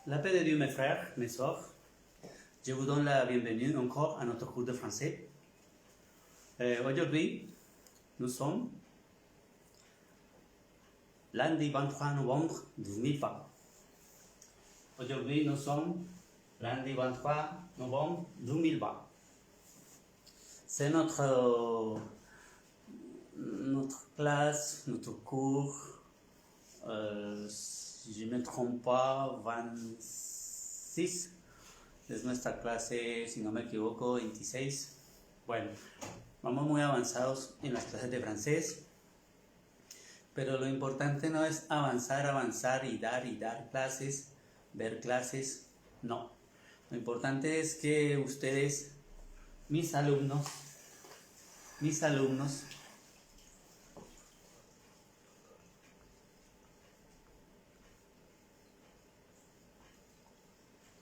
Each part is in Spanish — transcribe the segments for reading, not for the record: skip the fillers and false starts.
La paix de Dieu, mes frères, mes sœurs. Je vous donne la bienvenue encore à notre cours de français. Aujourd'hui, nous sommes lundi 23 novembre 2020. Aujourd'hui, nous sommes lundi 23 novembre 2020. C'est notre classe, notre cours, si je ne me trompe pas, 26. Es nuestra clase, si no me equivoco, 26. Bueno, vamos muy avanzados en las clases de francés, pero lo importante no es avanzar y dar clases, ver clases, no. Lo importante es que ustedes, mis alumnos,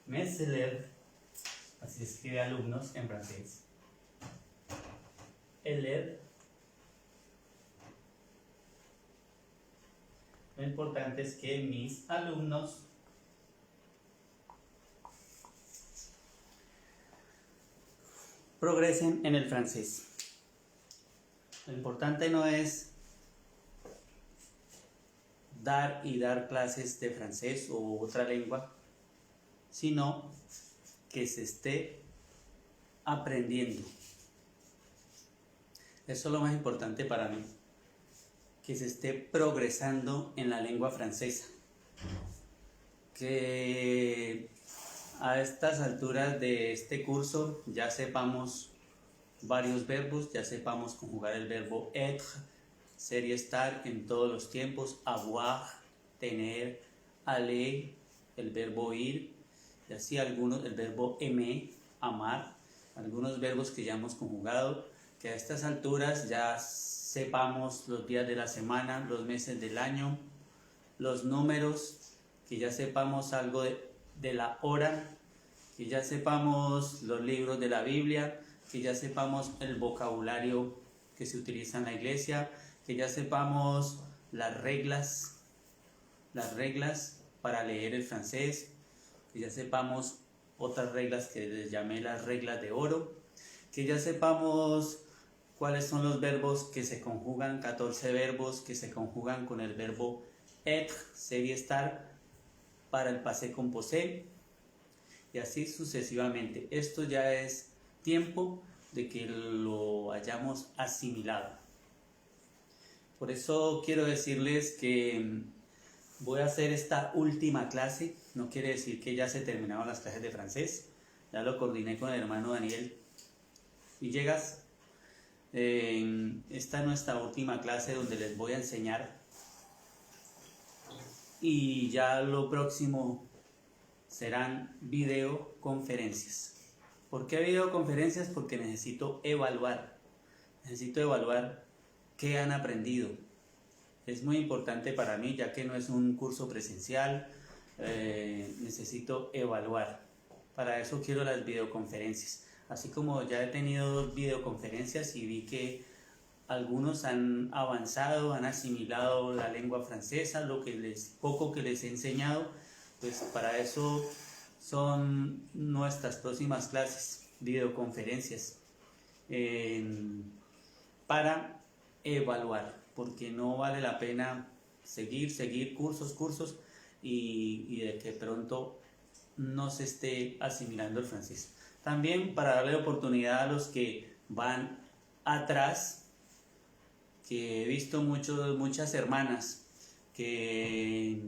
mes élèves, así se escribe alumnos en francés, élèves. Lo importante es que mis alumnos progresen en el francés. Lo importante no es dar clases de francés u otra lengua, sino que se esté aprendiendo. Eso es lo más importante para mí, que se esté progresando en la lengua francesa, que a estas alturas de este curso ya sepamos varios verbos, ya sepamos conjugar el verbo être, ser y estar en todos los tiempos, avoir, tener, aller, el verbo ir, y así algunos, el verbo aimer, amar, algunos verbos que ya hemos conjugado, que a estas alturas ya sepamos los días de la semana, los meses del año, los números, que ya sepamos algo de la hora, que ya sepamos los libros de la Biblia, que ya sepamos el vocabulario que se utiliza en la iglesia, que ya sepamos las reglas para leer el francés, que ya sepamos otras reglas que les llamé las reglas de oro, que ya sepamos cuáles son los verbos que se conjugan, 14 verbos que se conjugan con el verbo être, ser y estar, para el passé composé, y así sucesivamente. Esto ya es tiempo de que lo hayamos asimilado. Por eso quiero decirles que voy a hacer esta última clase. No quiere decir que ya se terminaron las clases de francés. Ya lo coordiné con el hermano Daniel Villegas. Esta es nuestra última clase donde les voy a enseñar. Y ya lo próximo serán videoconferencias. ¿Por qué videoconferencias? Porque necesito evaluar qué han aprendido. Es muy importante para mí, ya que no es un curso presencial, necesito evaluar. Para eso quiero las videoconferencias. Así como ya he tenido videoconferencias y vi que algunos han avanzado, han asimilado la lengua francesa, poco que les he enseñado, pues para eso son nuestras próximas clases, videoconferencias, para evaluar, porque no vale la pena seguir cursos y de que pronto no se esté asimilando el francés. También para darle oportunidad a los que van atrás, que he visto muchas hermanas que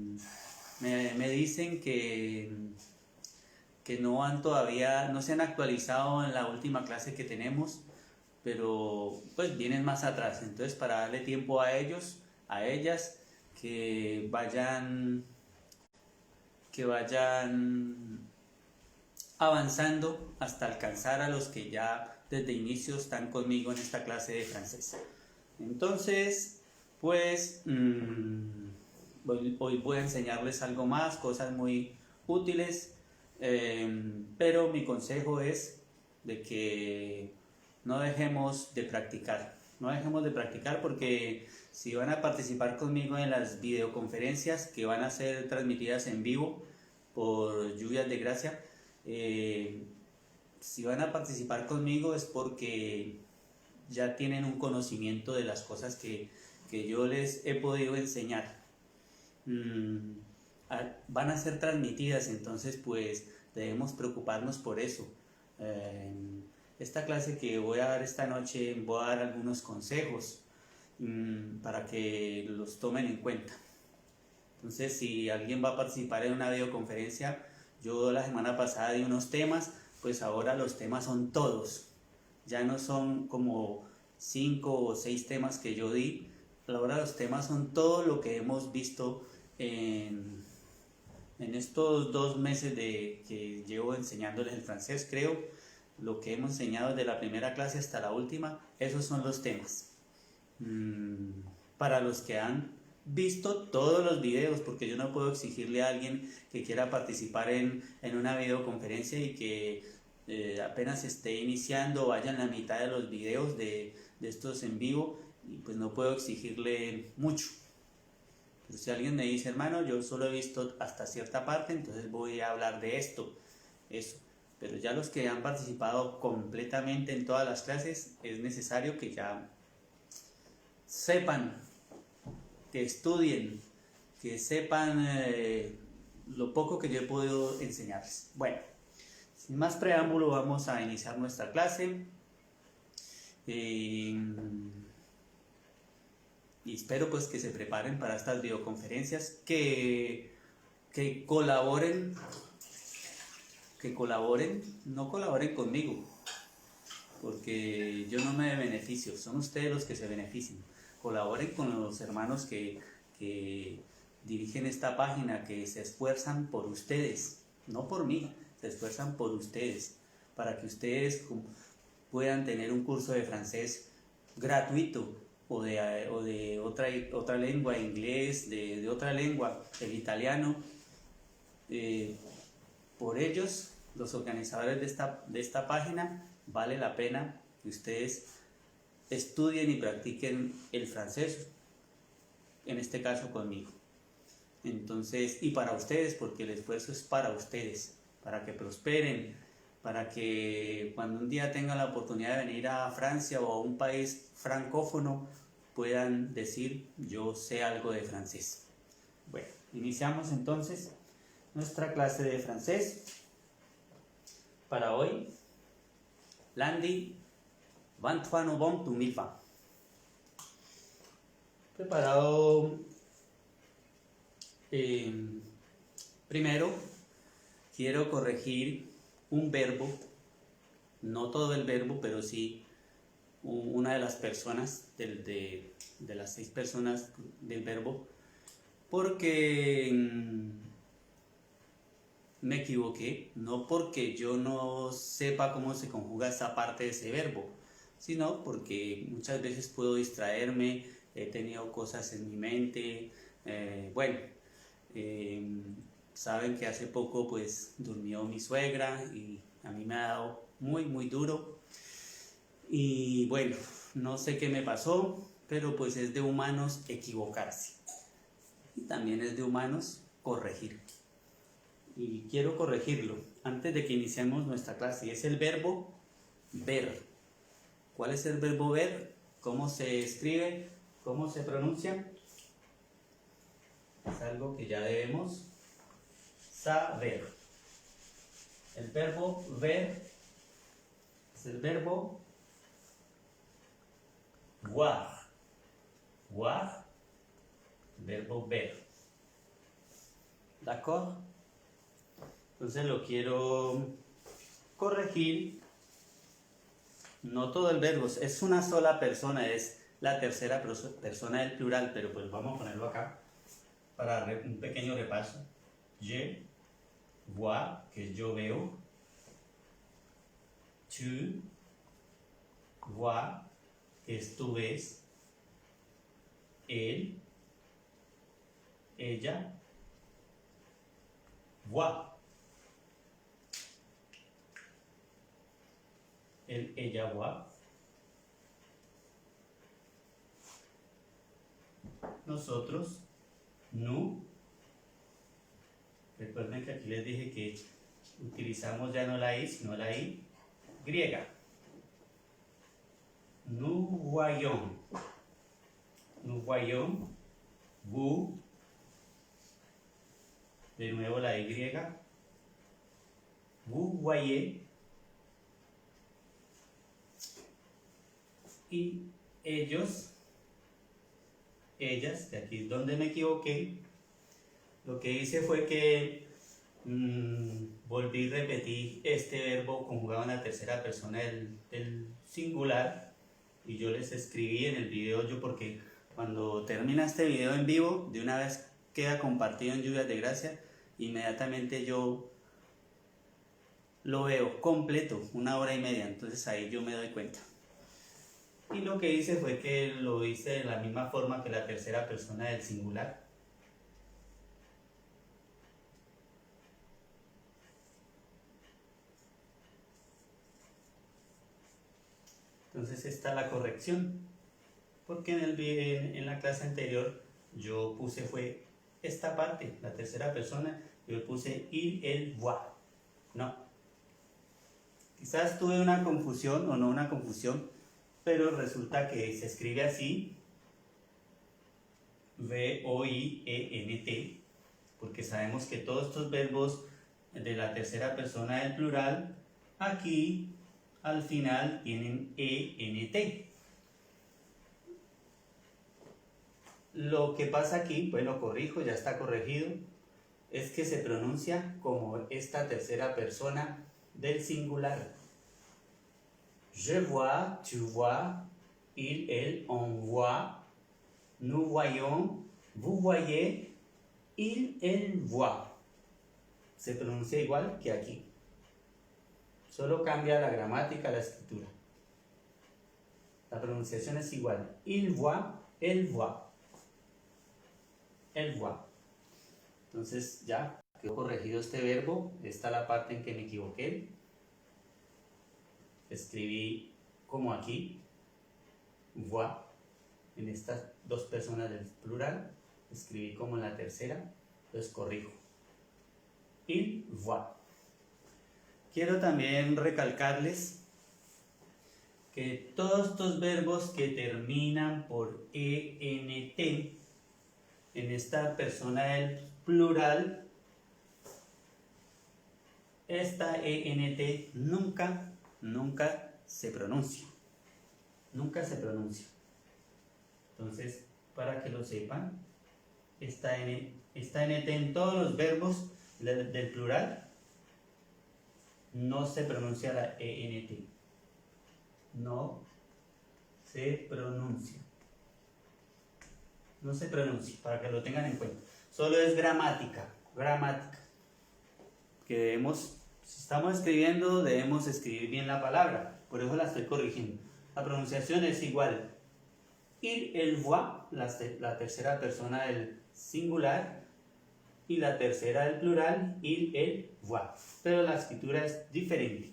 me dicen que no se han actualizado en la última clase que tenemos, pero pues vienen más atrás. Entonces, para darle tiempo a ellos, a ellas, que vayan avanzando hasta alcanzar a los que ya desde inicio están conmigo en esta clase de francés. Entonces, pues hoy voy a enseñarles algo más, cosas muy útiles, pero mi consejo es de que no dejemos de practicar porque si van a participar conmigo en las videoconferencias que van a ser transmitidas en vivo, por lluvias de gracia. Si van a participar conmigo es porque ya tienen un conocimiento de las cosas que yo les he podido enseñar. Van a ser transmitidas, entonces pues debemos preocuparnos por eso. Esta clase que voy a dar esta noche, voy a dar algunos consejos para que los tomen en cuenta. Entonces, si alguien va a participar en una videoconferencia, yo la semana pasada di unos temas, pues ahora los temas son todos. Ya no son como 5 o 6 temas que yo di, ahora los temas son todo lo que hemos visto en estos 2 meses que llevo enseñándoles el francés. Creo lo que hemos enseñado desde la primera clase hasta la última, esos son los temas. Para los que han visto todos los videos, porque yo no puedo exigirle a alguien que quiera participar en una videoconferencia y que apenas esté iniciando, vaya en la mitad de los videos de estos en vivo, y pues no puedo exigirle mucho. Pero si alguien me dice, hermano, yo solo he visto hasta cierta parte, entonces voy a hablar de esto, eso. Pero ya los que han participado completamente en todas las clases, es necesario que ya sepan, que estudien, que sepan lo poco que yo he podido enseñarles. Bueno, sin más preámbulo vamos a iniciar nuestra clase. Y espero pues que se preparen para estas videoconferencias, que colaboren, no colaboren conmigo, porque yo no me beneficio, son ustedes los que se benefician. Colaboren con los hermanos que dirigen esta página, que se esfuerzan por ustedes, no por mí, se esfuerzan por ustedes, para que ustedes puedan tener un curso de francés gratuito, o de otra lengua, inglés, de otra lengua, el italiano. Por ellos, los organizadores de esta página, vale la pena que ustedes estudien y practiquen el francés, en este caso conmigo. Entonces, y para ustedes, porque el esfuerzo es para ustedes, para que prosperen, para que cuando un día tengan la oportunidad de venir a Francia o a un país francófono, puedan decir, yo sé algo de francés. Bueno, iniciamos entonces nuestra clase de francés para hoy, lundi 23 novembre 2020. Preparado. Primero, quiero corregir un verbo, no todo el verbo, pero sí una de las personas, de las 6 personas del verbo, porque me equivoqué, no porque yo no sepa cómo se conjuga esa parte de ese verbo, sino porque muchas veces puedo distraerme, he tenido cosas en mi mente. Saben que hace poco pues durmió mi suegra y a mí me ha dado muy muy duro, y bueno, no sé qué me pasó, pero pues es de humanos equivocarse y también es de humanos corregir, y quiero corregirlo antes de que iniciemos nuestra clase. Es el verbo ver. ¿Cuál es el verbo ver? ¿Cómo se escribe? ¿Cómo se pronuncia? Es algo que ya debemos saber. El verbo ver es el verbo voir. Voir, verbo ver. ¿D'accord? Entonces lo quiero corregir. No todo el verbo, es una sola persona, es la tercera persona del plural, pero pues vamos a ponerlo acá para un pequeño repaso. Je vois, que yo veo. Tu vois, que tú ves. Él, ella, voit. Él, ella, voit. Nosotros, nous, Recuerden que aquí les dije que utilizamos ya no la I, sino la I griega. Nous voyons. Nous voyons. Vous. De nuevo la I griega. Vous voyez. Y ellos, ellas, de aquí es donde me equivoqué. Lo que hice fue que volví y repetí este verbo conjugado en la tercera persona del singular, y yo les escribí en el video yo, porque cuando termina este video en vivo, de una vez queda compartido en Lluvias de Gracia, inmediatamente yo lo veo completo, 1 hora y media, entonces ahí yo me doy cuenta. Y lo que hice fue que lo hice de la misma forma que la tercera persona del singular. Entonces está la corrección, porque en la clase anterior yo puse fue esta parte, la tercera persona, yo puse il, el, voi. No. Quizás tuve una confusión o no una confusión, pero resulta que se escribe así, V-O-I-E-N-T, porque sabemos que todos estos verbos de la tercera persona del plural, aquí al final tienen ENT. Lo que pasa aquí, bueno, corrijo, ya está corregido, es que se pronuncia como esta tercera persona del singular. Je vois, tu vois, il, elle, on voit, nous voyons, vous voyez, il, elle voit. Se pronuncia igual que aquí. Solo cambia la gramática, la escritura. La pronunciación es igual. Il voit, elle voit. Elle voit. Entonces ya quedó corregido este verbo. Esta es la parte en que me equivoqué. Escribí como aquí. Voit. En estas dos personas del plural. Escribí como en la tercera. Entonces corrijo. Il voit. Quiero también recalcarles que todos estos verbos que terminan por ENT, en esta persona del plural, esta ENT nunca se pronuncia. Nunca se pronuncia. Entonces, para que lo sepan, esta NT en todos los verbos del plural no se pronuncia la ENT. No se pronuncia. No se pronuncia, para que lo tengan en cuenta. Solo es gramática. Gramática. Que debemos, si estamos escribiendo, debemos escribir bien la palabra. Por eso la estoy corrigiendo. La pronunciación es igual. Il, elle voit, la tercera persona del singular, y la tercera del plural, il, elle voit. Pero la escritura es diferente,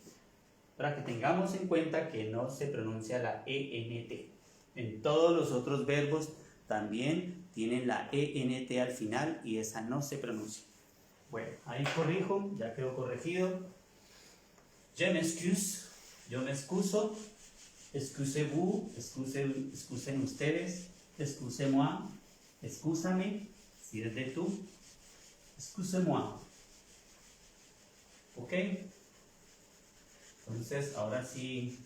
para que tengamos en cuenta que no se pronuncia la ENT. En todos los otros verbos también tienen la ENT al final y esa no se pronuncia. Bueno, ahí corrijo, ya quedó corregido. Je m'excuse, yo me excuso. Excusez-vous, excusen ustedes. Excusez-moi, excúsame, si es de tú. Excusez-moi. ¿Ok? Entonces, ahora sí,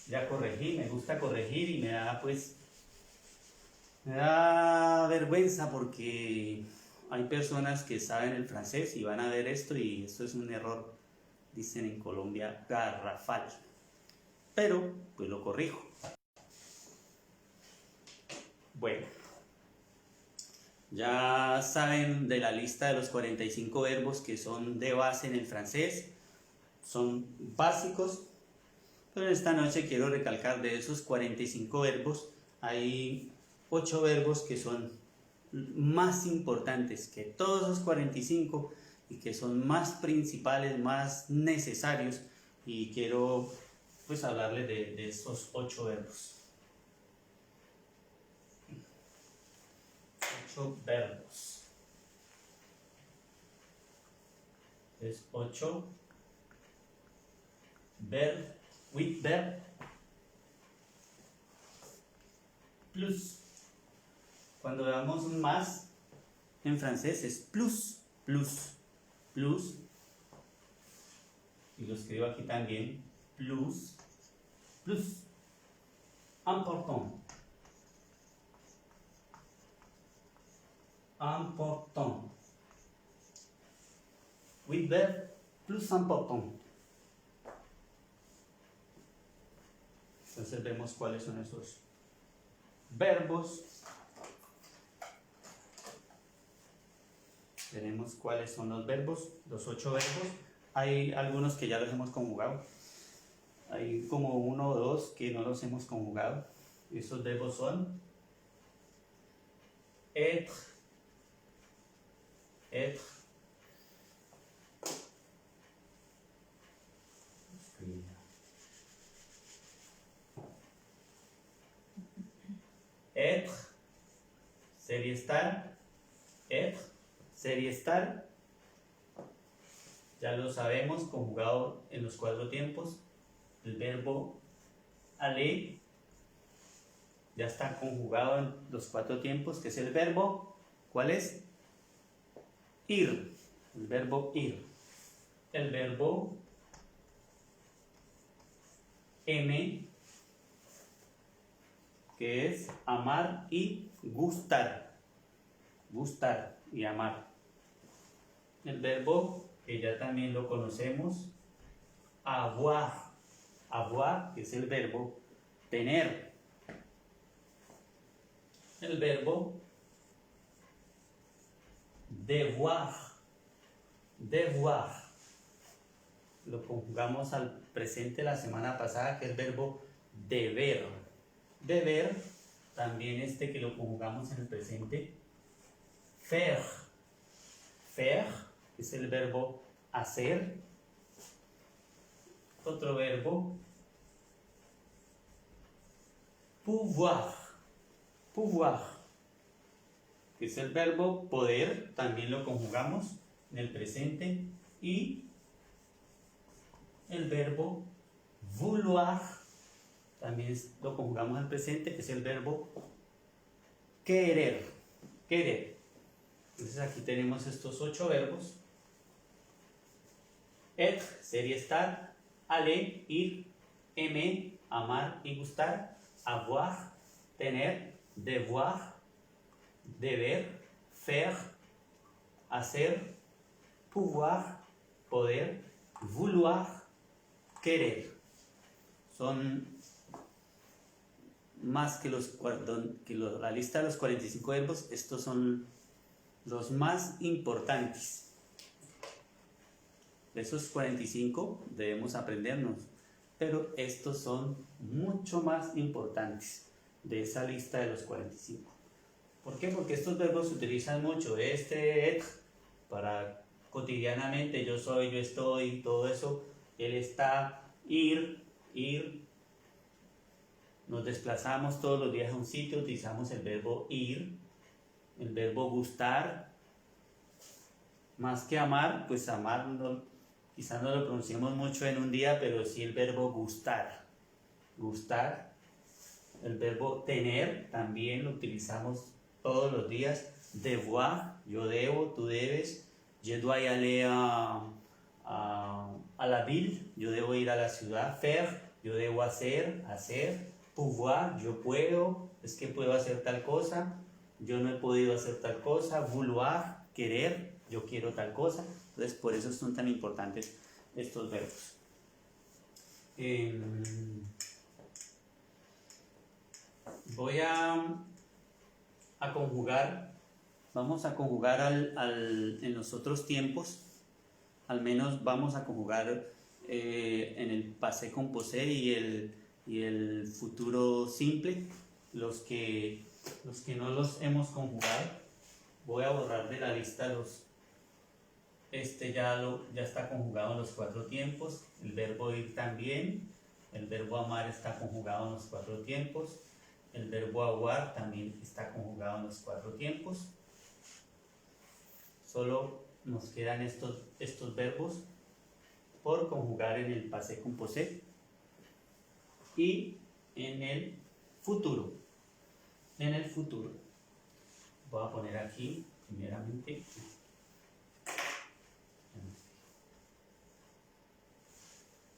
ya corregí, me gusta corregir y me da vergüenza porque hay personas que saben el francés y van a ver esto y esto es un error, dicen en Colombia, garrafal. Pero, pues lo corrijo. Bueno, ya saben de la lista de los 45 verbos que son de base en el francés. Son básicos, pero esta noche quiero recalcar de esos 45 verbos, hay 8 verbos que son más importantes que todos los 45 y que son más principales, más necesarios, y quiero pues hablarles de esos 8 verbos. 8 verbos. Es 8 verb with verb plus. Cuando veamos un más en francés es plus, plus, plus. Y lo escribo aquí también, plus, plus. Important. Important. With verb plus important. Entonces vemos cuáles son esos verbos. Veremos cuáles son los verbos, los 8 verbos. Hay algunos que ya los hemos conjugado. Hay como 1 o 2 que no los hemos conjugado. Esos verbos son être, être, être, ser y estar, être, ser y estar, ya lo sabemos, conjugado en los 4 tiempos. El verbo aller ya está conjugado en los 4 tiempos, que es el verbo, ¿cuál es? Ir, el verbo ir. El verbo aimer, que es amar y gustar, gustar y amar. El verbo, que ya también lo conocemos, avoir, avoir, que es el verbo tener. El verbo devoir, devoir, lo conjugamos al presente la semana pasada, que es el verbo deber. Deber, también que lo conjugamos en el presente, faire, faire, que es el verbo hacer. Otro verbo, pouvoir, pouvoir, que es el verbo poder, también lo conjugamos en el presente. Y el verbo vouloir, también lo conjugamos en el presente, que es el verbo querer, querer. Entonces aquí tenemos estos 8 verbos: être, ser y estar; aller, ir; aimer, amar y gustar; avoir, tener; devoir, deber; faire, hacer; pouvoir, poder; vouloir, querer. Son más que la lista de los 45 verbos. Estos son los más importantes. De esos 45 debemos aprendernos, pero estos son mucho más importantes de esa lista de los 45. ¿Por qué? Porque estos verbos se utilizan mucho. Être, para cotidianamente, yo soy, yo estoy, todo eso. Él está, ir, ir. Nos desplazamos todos los días a un sitio, utilizamos el verbo ir. El verbo gustar, más que amar, pues amar quizás no lo pronunciemos mucho en un día, pero sí el verbo gustar, gustar. El verbo tener también lo utilizamos todos los días. Devoir, yo debo, tú debes. Je dois aller a la ville, yo debo ir a la ciudad. Faire, yo debo hacer, hacer. Pouvoir, yo puedo, es que puedo hacer tal cosa. Yo no he podido hacer tal cosa. Vouloir, querer, yo quiero tal cosa. Entonces por eso son tan importantes estos verbos. Voy a conjugar. Vamos a conjugar en los otros tiempos. Al menos vamos a conjugar en el passé composé y el futuro simple. Los que no los hemos conjugado, voy a borrar de la lista los. Ya está conjugado en los 4 tiempos. El verbo ir también. El verbo amar está conjugado en los 4 tiempos. El verbo avoir también está conjugado en los 4 tiempos. Solo nos quedan estos verbos por conjugar en el passé composé y en el futuro. En el futuro. Voy a poner aquí, primeramente,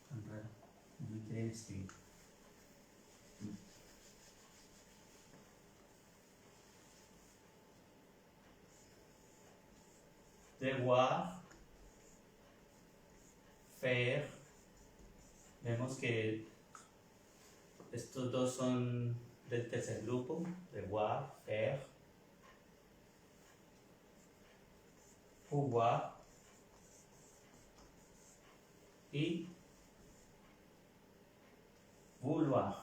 tan raro, no me quieren escribir. Devoir, faire. Vemos que estos dos son del tercer grupo, devoir, faire, pouvoir y vouloir.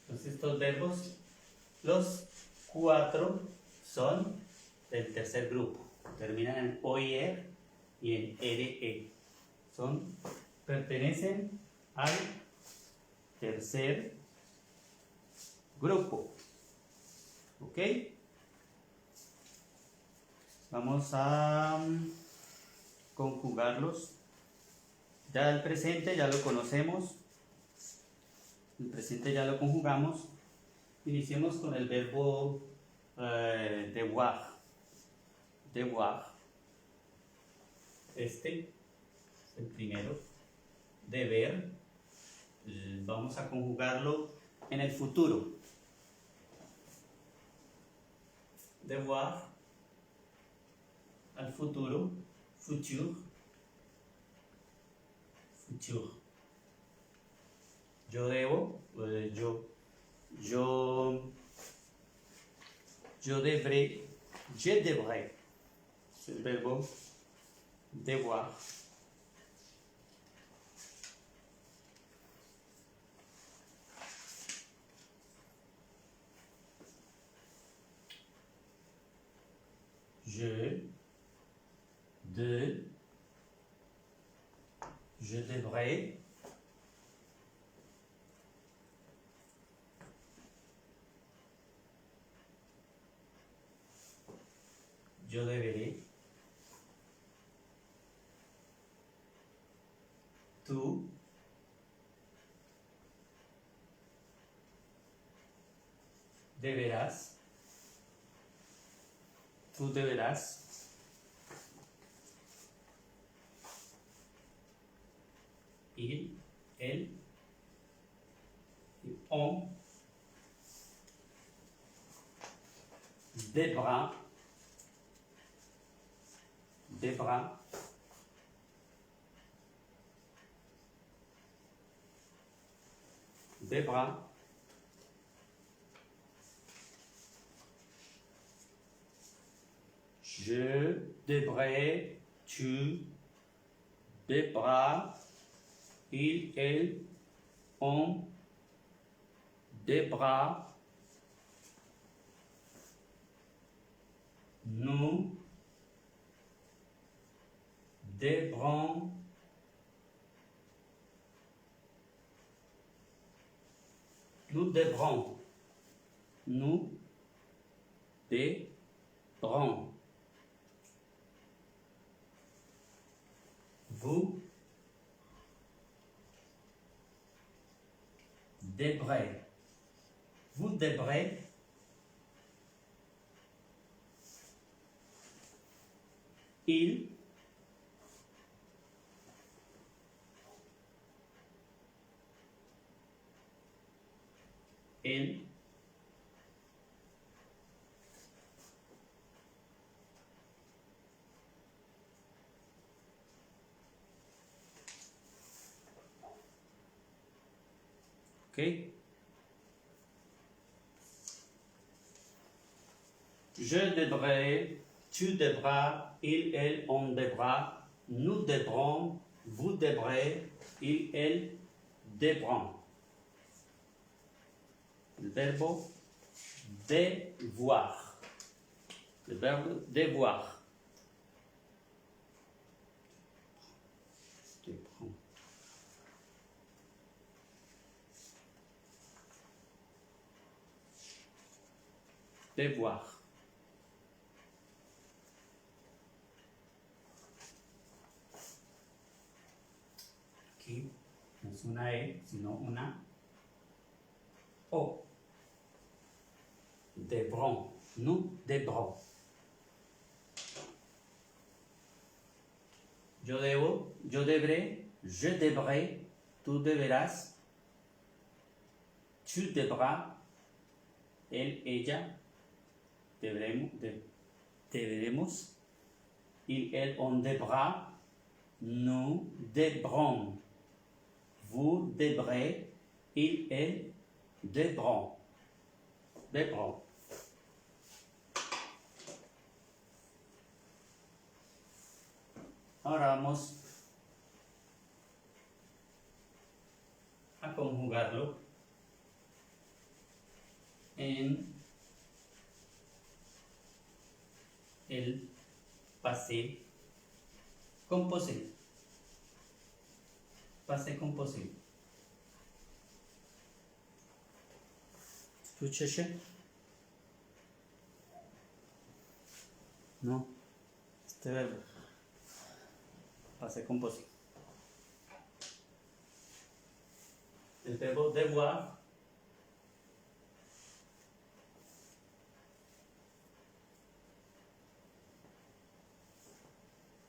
Entonces estos verbos, los cuatro son del tercer grupo, terminan en OIR y en RE. Pertenecen al tercer grupo. ¿Ok? Vamos a conjugarlos. Ya el presente ya lo conocemos. El presente ya lo conjugamos. Iniciemos con el verbo devoir. Devoir. Este es el primero. Deber. Vamos a conjugarlo en el futuro. Devoir. Al futuro. Futur. Futur. Yo debo. Yo debré. Je devrais. Es el verbo devoir. Je devrais. Yo deberé. Tú. Deberás. Tú deberás. Il, elle, on devra, devra, devra, je devrais, tu devras, il, elle, on devra, nous devrons, nous devrons, nous devrons, vous devrez, vous devrez, il, elle, ok. Je devrais, tu devras, il, elle, on devra, nous devrons, vous devrez, il, elle, devront. Le verbe devoir. Le verbe devoir. Devront. devoir. Aquí no es una E, sino una O. Devront, nous devrons. Yo debo, yo deberé, je devrai, tú deberás, tu devras, él, ella, deberemos, il, elle, on devra, nous devrons, vous devrez, il, elle, devront. Devront. Ahora vamos a conjugarlo en el passé composé. Passé composé. ¿Escuchaste? No. Este verbo. Passé composé. El verbo devoir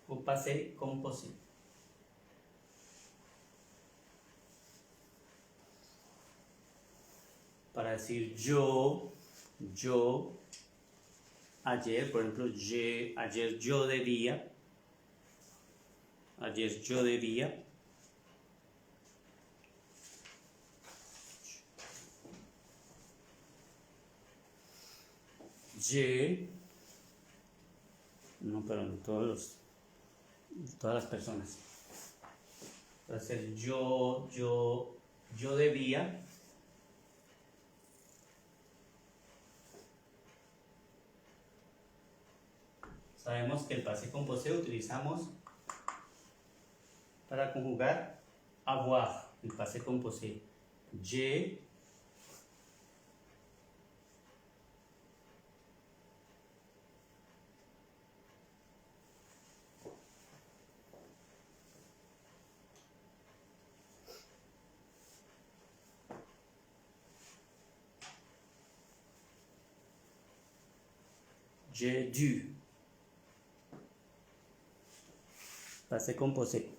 au passé composé. Para decir yo, ayer, por ejemplo, ayer yo debía, no, pero no todas las personas. Para ser yo debía. Sabemos que el passé composé utilizamos para conjugar avoir, el passé composé. J'ai dû. Passé composé.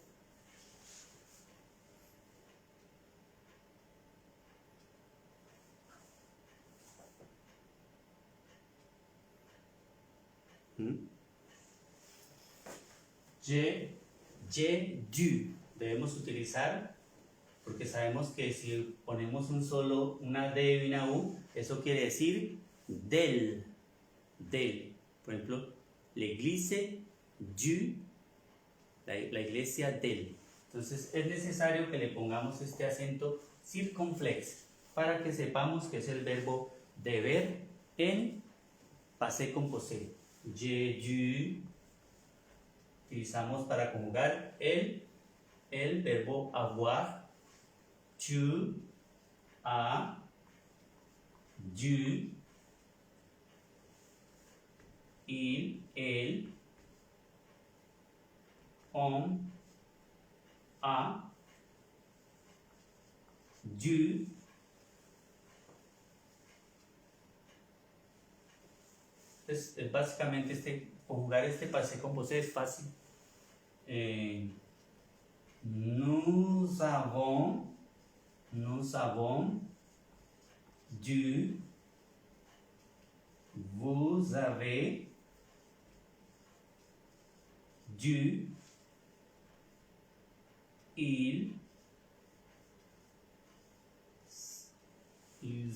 J'ai dû. Debemos utilizar, porque sabemos que si ponemos una D y una U, eso quiere decir del. Por ejemplo, l'église du, la iglesia del. Entonces es necesario que le pongamos este acento circunflex para que sepamos que es el verbo deber en passé composé. J'ai dû. Utilizamos para conjugar el verbo avoir. Tu as dû. Il, elle, on a dû. Entonces, básicamente conjugar este passé composé es fácil. Nous avons dû, vous avez dû, ils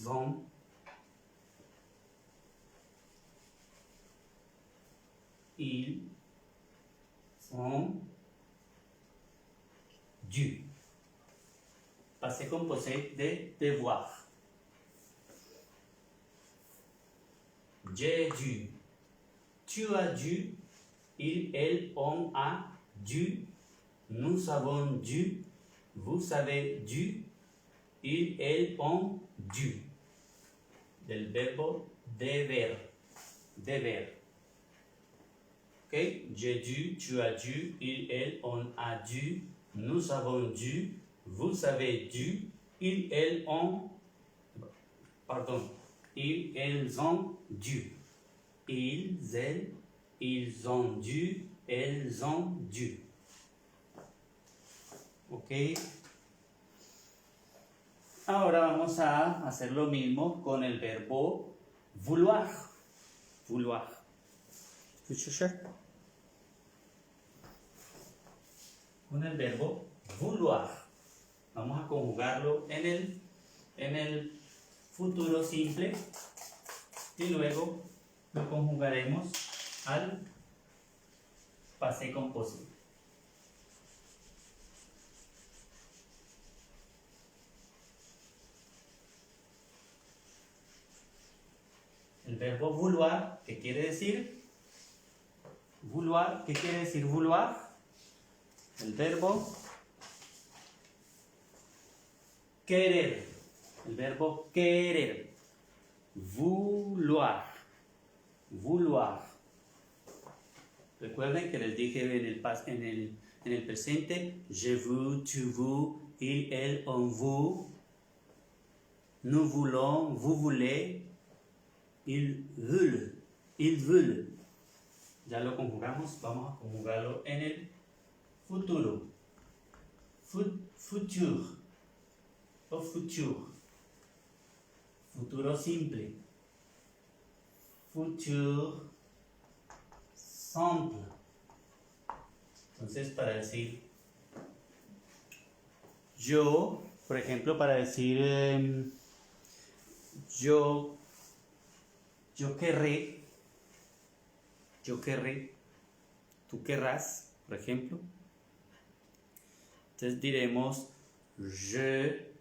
ont dû. Passé composé de devoir. J'ai dû. Tu as dû. Il, elle, on a dû. Nous avons dû. Vous avez dû. Il, elle, ont dû. Del verbo deber, deber. Ok, j'ai dû, tu as dû, il, elle, on a dû, nous avons dû, vous avez dû, ils, elles, ont, pardon, ils, elles ont dû. Ils, elles, ils ont dû, elles ont dû. Ok. Ahora vamos a hacer lo mismo con el verbo vouloir. Vouloir. Con el verbo vouloir. Vamos a conjugarlo en el futuro simple y luego lo conjugaremos al passé composé. El verbo vouloir, ¿qué quiere decir? Vouloir, ¿qué quiere decir vouloir? El verbo querer. El verbo querer. Vouloir. Vouloir. Recuerden que les dije en el presente, je vous, tu vous, il, elle, on vous, nous voulons, vous voulez, ils veulent, ils veulent. Ya lo conjugamos, vamos a conjugarlo en el futuro. Futur o futur. Futuro simple. Futur simple. Entonces, para decir yo, por ejemplo, para decir yo querré, tú querrás, por ejemplo. Entonces diremos je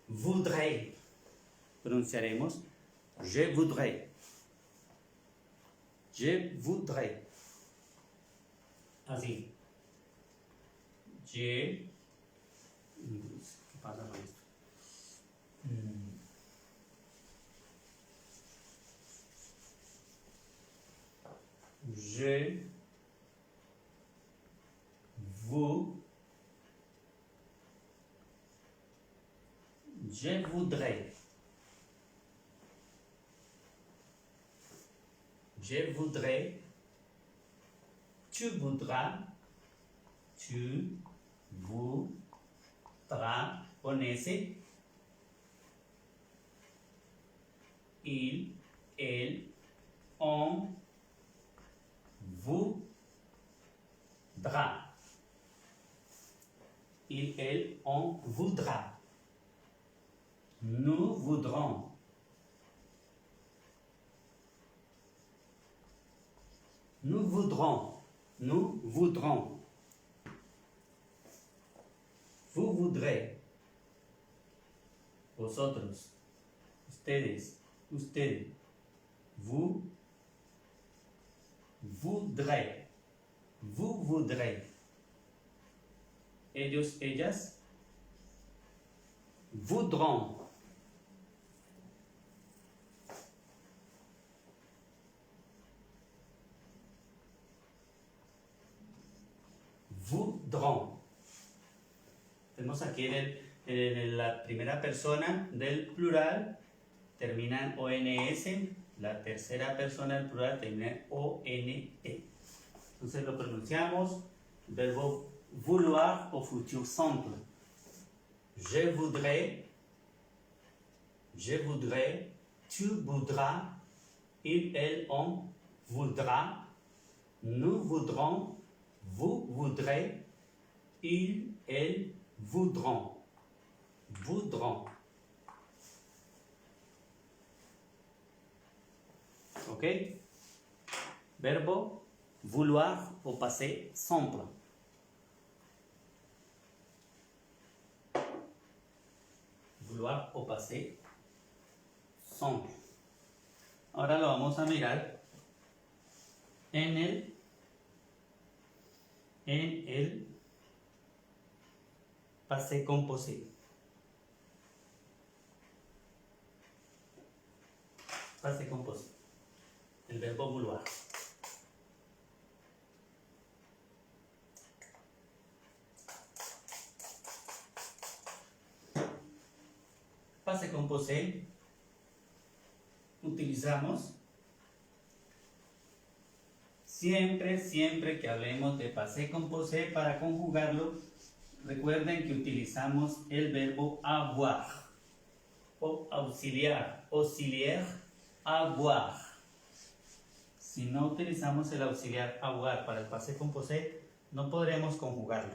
voudrais. Pronunciaremos je voudrais. Je voudrais. Así. ¿Qué pasa con esto? Je voudrais. Je voudrais. Tu voudras. Tu voudras. Con ese. Il, elle, on voudra. Il, elle, on voudra. Nous voudrons. Nous voudrons. Nous voudrons. Vous voudrez. Vosotros. Ustedes. Usted. Vous voudrez. Vous voudrez. Ellos, ellas. Voudront. Voudront. Tenemos aquí en la primera persona del plural, termina en ONS, la tercera persona del plural termina en ONE. Entonces lo pronunciamos, verbo vouloir au futur simple. Je voudrais, tu voudras, il, elle, on voudra, nous voudrons, vous voudrez, il, elle, voudront. Voudront. Ok? Verbo vouloir au passé simple. Vouloir au passé simple. Ahora lo vamos a mirar en el passé composé. Passé composé. El verbo vouloir. Passé composé. Utilizamos siempre que hablemos de passé composé para conjugarlo. Recuerden que utilizamos el verbo avoir o auxiliar, avoir. Si no utilizamos el auxiliar avoir para el passé composé, no podremos conjugarlo.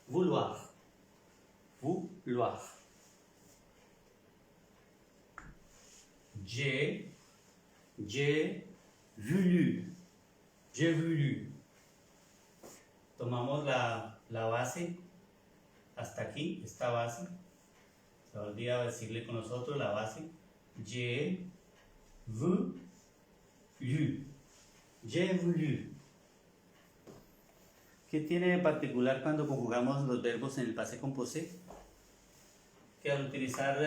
Vouloir, vouloir. J'ai voulu. Tomamos la base hasta aquí, esta base. Se olvida decirle con nosotros la base. J'ai voulu. J'ai voulu. ¿Qué tiene de particular cuando conjugamos los verbos en el passé composé? Que al utilizar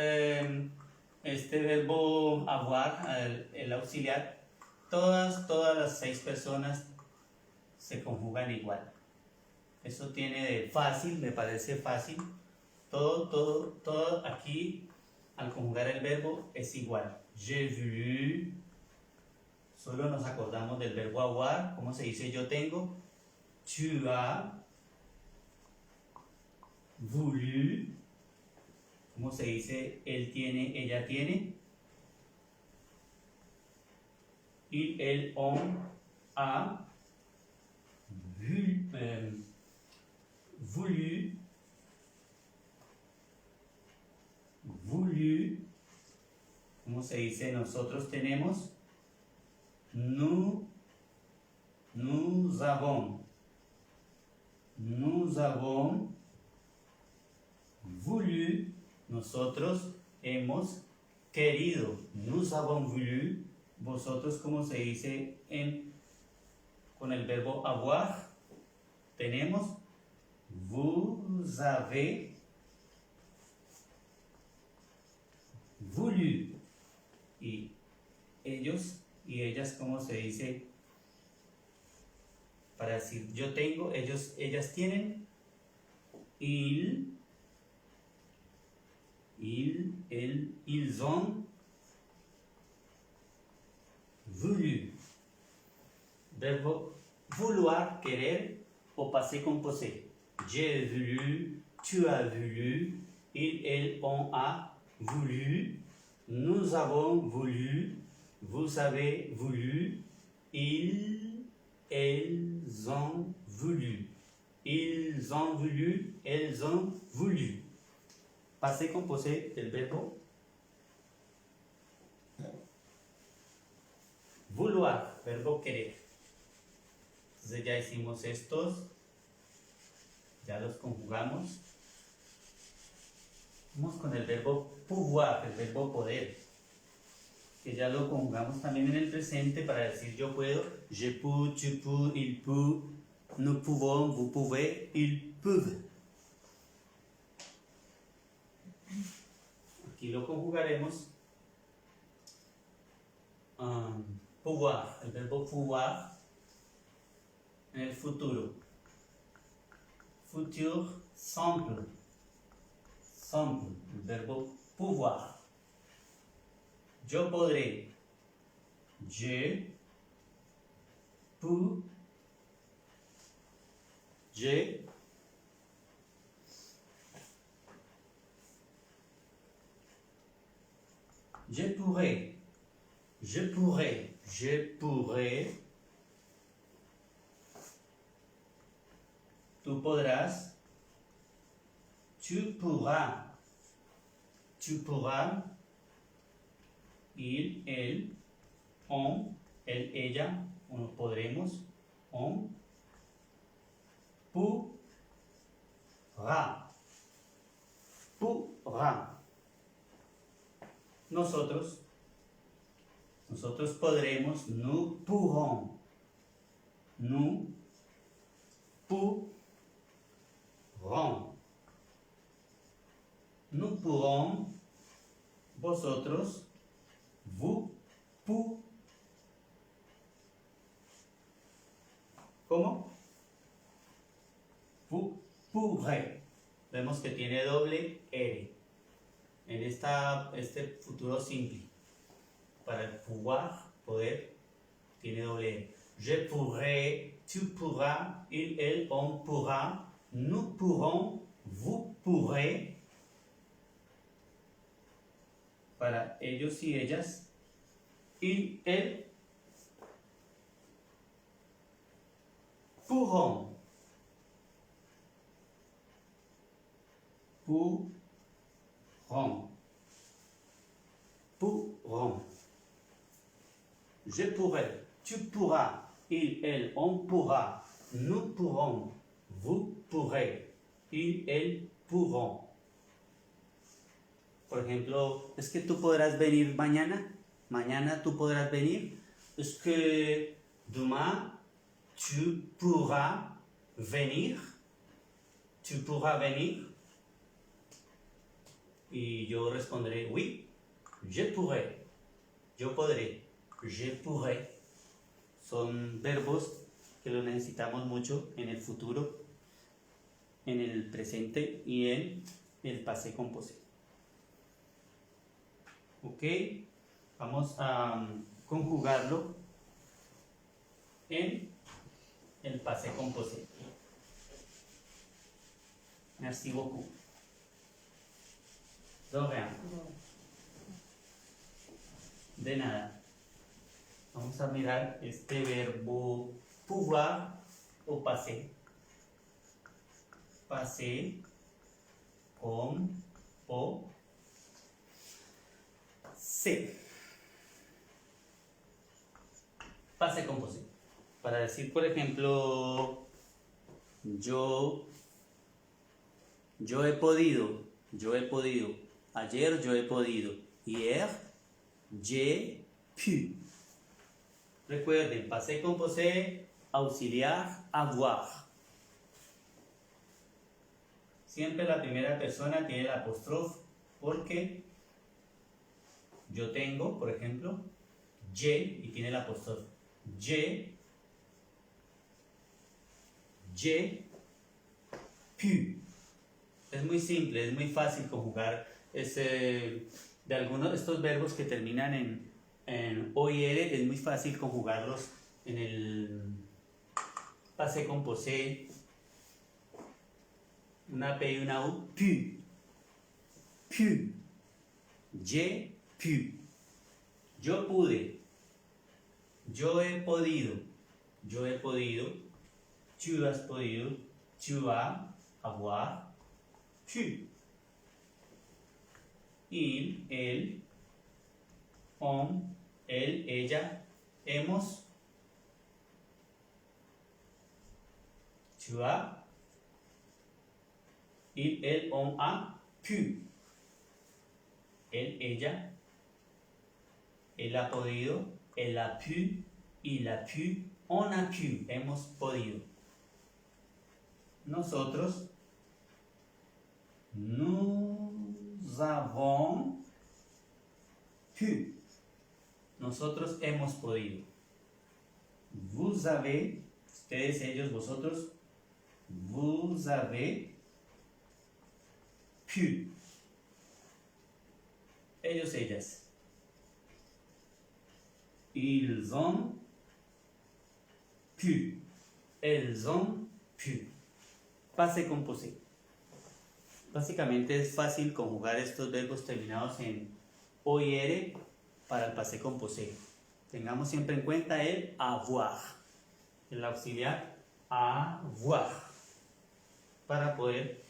este verbo avoir, el auxiliar, todas las 6 personas se conjugan igual. Eso tiene de fácil, me parece fácil. Todo aquí, al conjugar el verbo, es igual. J'ai voulu. Solo nos acordamos del verbo avoir. ¿Cómo se dice yo tengo? Tu as voulu. ¿Cómo se dice él tiene, ella tiene? Il, elle, on a voulu. ¿Cómo se dice nosotros tenemos? Nous avons voulu. Nosotros hemos querido. Nous avons voulu. Vosotros, ¿cómo se dice con el verbo avoir? Tenemos vous avez voulu. Y ellos y ellas, ¿cómo se dice? Para decir yo tengo, ellas tienen. Ils ont voulu. Verbo vouloir, querer, o passé composé. J'ai voulu, tu as voulu, il, elle, on a voulu, nous avons voulu, vous avez voulu, ils, elles ont voulu. Ils ont voulu, elles ont voulu. Passé composé del verbo vouloir, verbo querer. Entonces ya hicimos estos, ya los conjugamos. Vamos con el verbo pouvoir, el verbo poder, que ya lo conjugamos también en el presente para decir yo puedo. Je peux, tu peux, il peut, nous pouvons, vous pouvez, ils peuvent. Aquí lo conjugaremos. Pouvoir, el verbo pouvoir en el futuro. Futur simple. Simple, el verbo pouvoir. Yo podré. Je peux. Je pourrais. Je pourrais. Tú podrás. Tu pourras. Il, elle, on, él, ella, o nos podremos. On pourra. Nosotros podremos, nous pourrons. Nous pourrons. vosotros, vous, pour. ¿Cómo? Vous pourrez. Vemos que tiene doble R. En este futuro simple. Para el pouvoir, poder, tiene doble R. Je pourrai, tu pourras, il, elle, on pourra, nous pourrons, vous pourrez. Para ellos y ellas, il, elle, pourront. Pourront. Pourront. Je pourrais, tu pourras, il, elle, on pourra, nous pourrons, vous pourrez, il, elle, pourront. Por ejemplo, ¿es que tú podrás venir mañana? ¿Mañana tú podrás venir? ¿Es que demain tu pourras venir? ¿Tu pourras venir? Y yo responderé, oui, je pourrai. Yo podré. Je pourrai. Son verbos que los necesitamos mucho en el futuro, en el presente y en el passé composé. Ok, vamos a conjugarlo en el passé composé. Merci beaucoup. De rien. De nada. Vamos a mirar este verbo pouvoir o passé. Passé con o C. Passé composé. Para decir, por ejemplo, yo he podido. Ayer yo he podido. Hier, j'ai pu. Recuerden, passé composé, auxiliar, avoir. Siempre la primera persona tiene el apóstrofe porque yo tengo, por ejemplo, j'ai y tiene el apóstrofe. J'ai pu. Es muy simple, es muy fácil conjugar de algunos de estos verbos que terminan en O y R, es muy fácil conjugarlos en el passé composé, una P y una U. Pu. J'ai pu. Yo pude. Yo he podido. Tu has podido. Tu as, avoir. Pu. Il, elle, on, él, ella, hemos. Tu as. Il, elle, on a pu. Él, ella. Él ha podido. Elle a pu. Il a pu. On a pu. Hemos podido. Nosotros. Nous avons pu. Nosotros hemos podido. Vous avez. Ustedes, ellos, vosotros. Vous avez pu. Ellos, ellas. Ils ont pu. Elles ont pu. Passé composé. Básicamente es fácil conjugar estos verbos terminados en O y R para el passé composé. Tengamos siempre en cuenta el avoir, el auxiliar avoir, para poder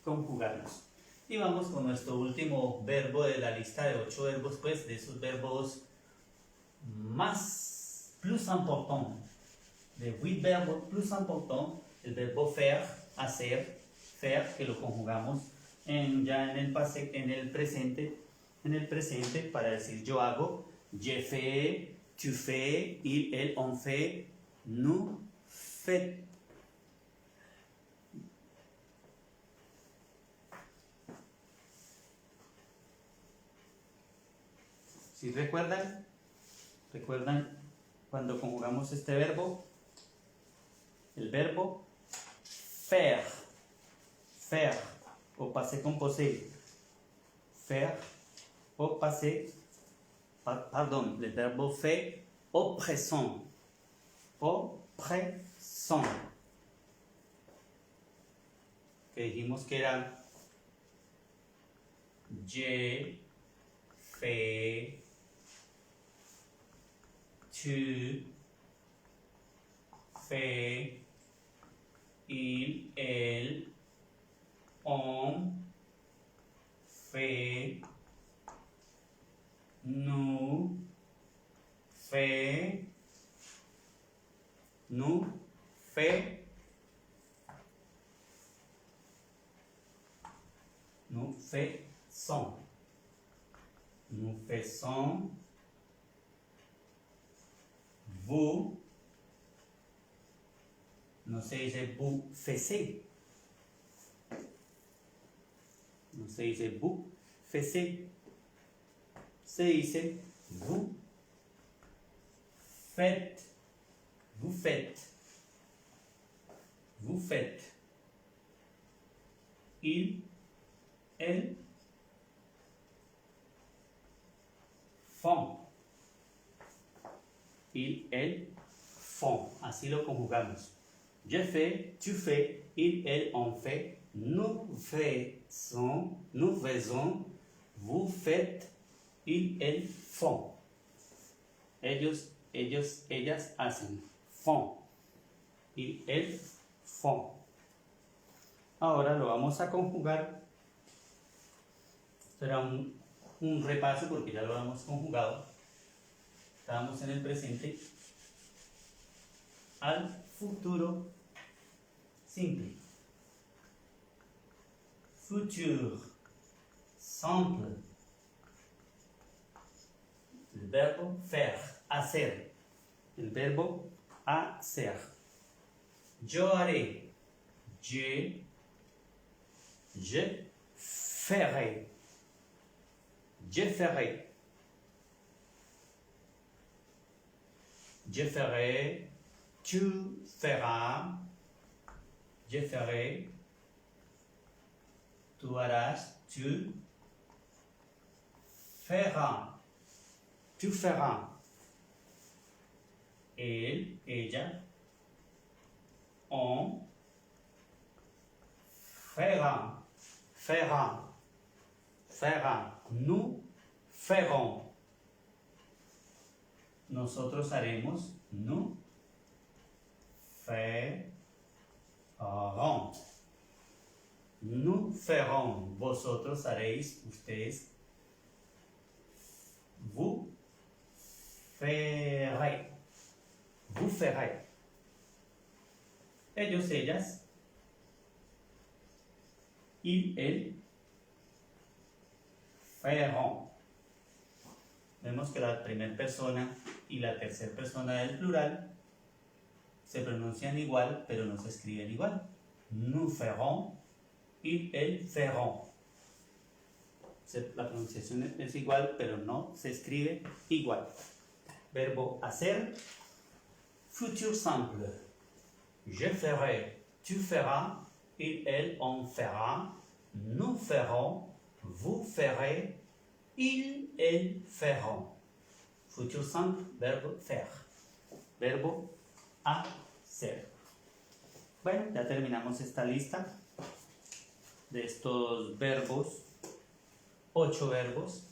conjugarlos. Y vamos con nuestro último verbo de la lista de 8 verbos, pues de esos verbos plus importants, de 8 verbos plus importants, el verbo faire, hacer, faire, que lo conjugamos ya en el passé, en el presente para decir yo hago, je fais, tu fais, il, elle, on fait, nous faites. ¿Sí recuerdan? ¿Recuerdan cuando conjugamos este verbo? El verbo faire, faire, au passé composé. Faire, au passé, pardon, le verbo fait au présent. Au présent. Que dijimos que era je, fais, tu, fais, il, elle, on, fait, nous, fait, nous, fait, nous faisons. Nous faisons. Vous. No se dice vous faisiez. No se dice vous faisiez. Se dice vous faites. Vous faites. Vous faites. Il, elle font. Il, elle font. Así lo conjugamos. Je fais, tu fais, il, elle, on fait, nous faisons, vous faites, il, elle font. Ellos, ellas hacen. Font. Il, elle font. Ahora lo vamos a conjugar. Será un repaso porque ya lo hemos conjugado. Estábamos en el presente al futuro simple. Futur simple. El verbo faire, hacer. El verbo hacer. Yo haré. Je ferai. Je ferai. Je ferai. Tu feras. Je ferai. Tu harás. Tu feras. Tu feras. Él, ella, on fera. Fera. Fera. Nous ferons. Nosotros haremos. Nous ferons. Nous ferons. Vosotros haréis. Ustedes. Vous ferez. Vous ferez. Ellos, ellas. Il, elle. Feront. Vemos que la primera persona y la tercera persona del plural se pronuncian igual, pero no se escriben igual. Nous ferons, il, elle feront. La pronunciación es igual, pero no se escribe igual. Verbo hacer, futur simple. Je ferai, tu feras, il, elle, on fera, nous ferons, vous ferez, il, elle feront. Futur simple, verbo faire. Verbo hacer. Bueno, ya terminamos esta lista de estos verbos. 8 verbos.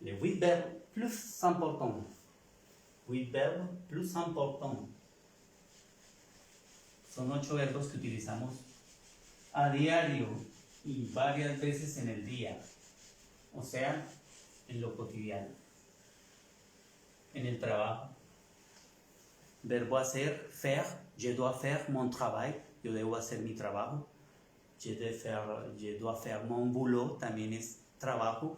Les 8 verbes plus importants. 8 verbes plus importants. Son 8 verbos que utilizamos a diario y varias veces en el día. O sea, en lo cotidiano. En el trabajo. Verbo hacer, faire. Je dois faire mon travail. Yo debo hacer mi trabajo. Je dois faire mon boulot. También es trabajo.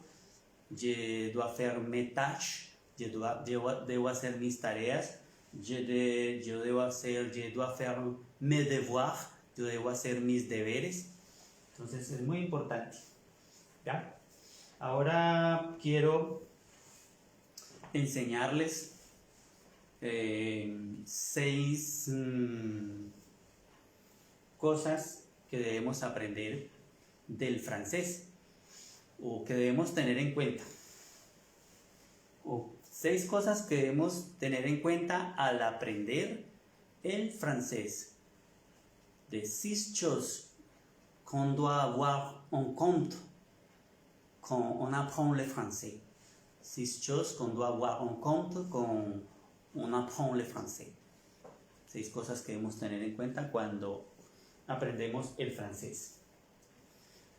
Je dois faire mes tâches. Debo hacer mis tareas. Je dois faire mes devoirs. Yo debo hacer mis deberes. Entonces es muy importante. ¿Ya? Ahora quiero enseñarles 6 cosas que debemos aprender del francés o que debemos tener en cuenta, o 6 cosas que debemos tener en cuenta al aprender el francés. De 6 choses qu'on doit avoir en compte quand on apprend le français. 6 choses qu'on doit avoir en compte quand on apprend le français. 6 cosas que debemos tener en cuenta cuando aprendemos el francés.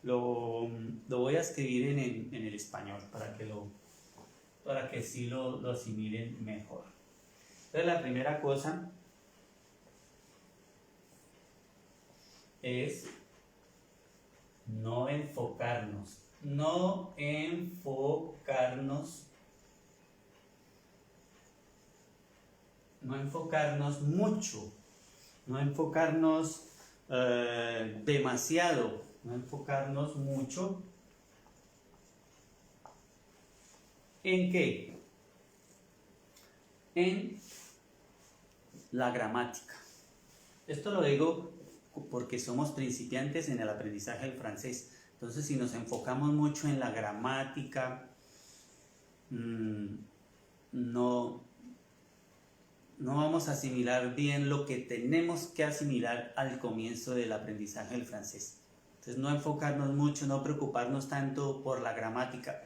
Lo voy a escribir en el español para que sí lo asimilen mejor. Entonces la primera cosa es no enfocarnos mucho, no enfocarnos demasiado, no enfocarnos mucho. ¿En qué? En la gramática. Esto lo digo porque somos principiantes en el aprendizaje del francés. Entonces, si nos enfocamos mucho en la gramática, no vamos a asimilar bien lo que tenemos que asimilar al comienzo del aprendizaje del francés. Entonces, no enfocarnos mucho, no preocuparnos tanto por la gramática.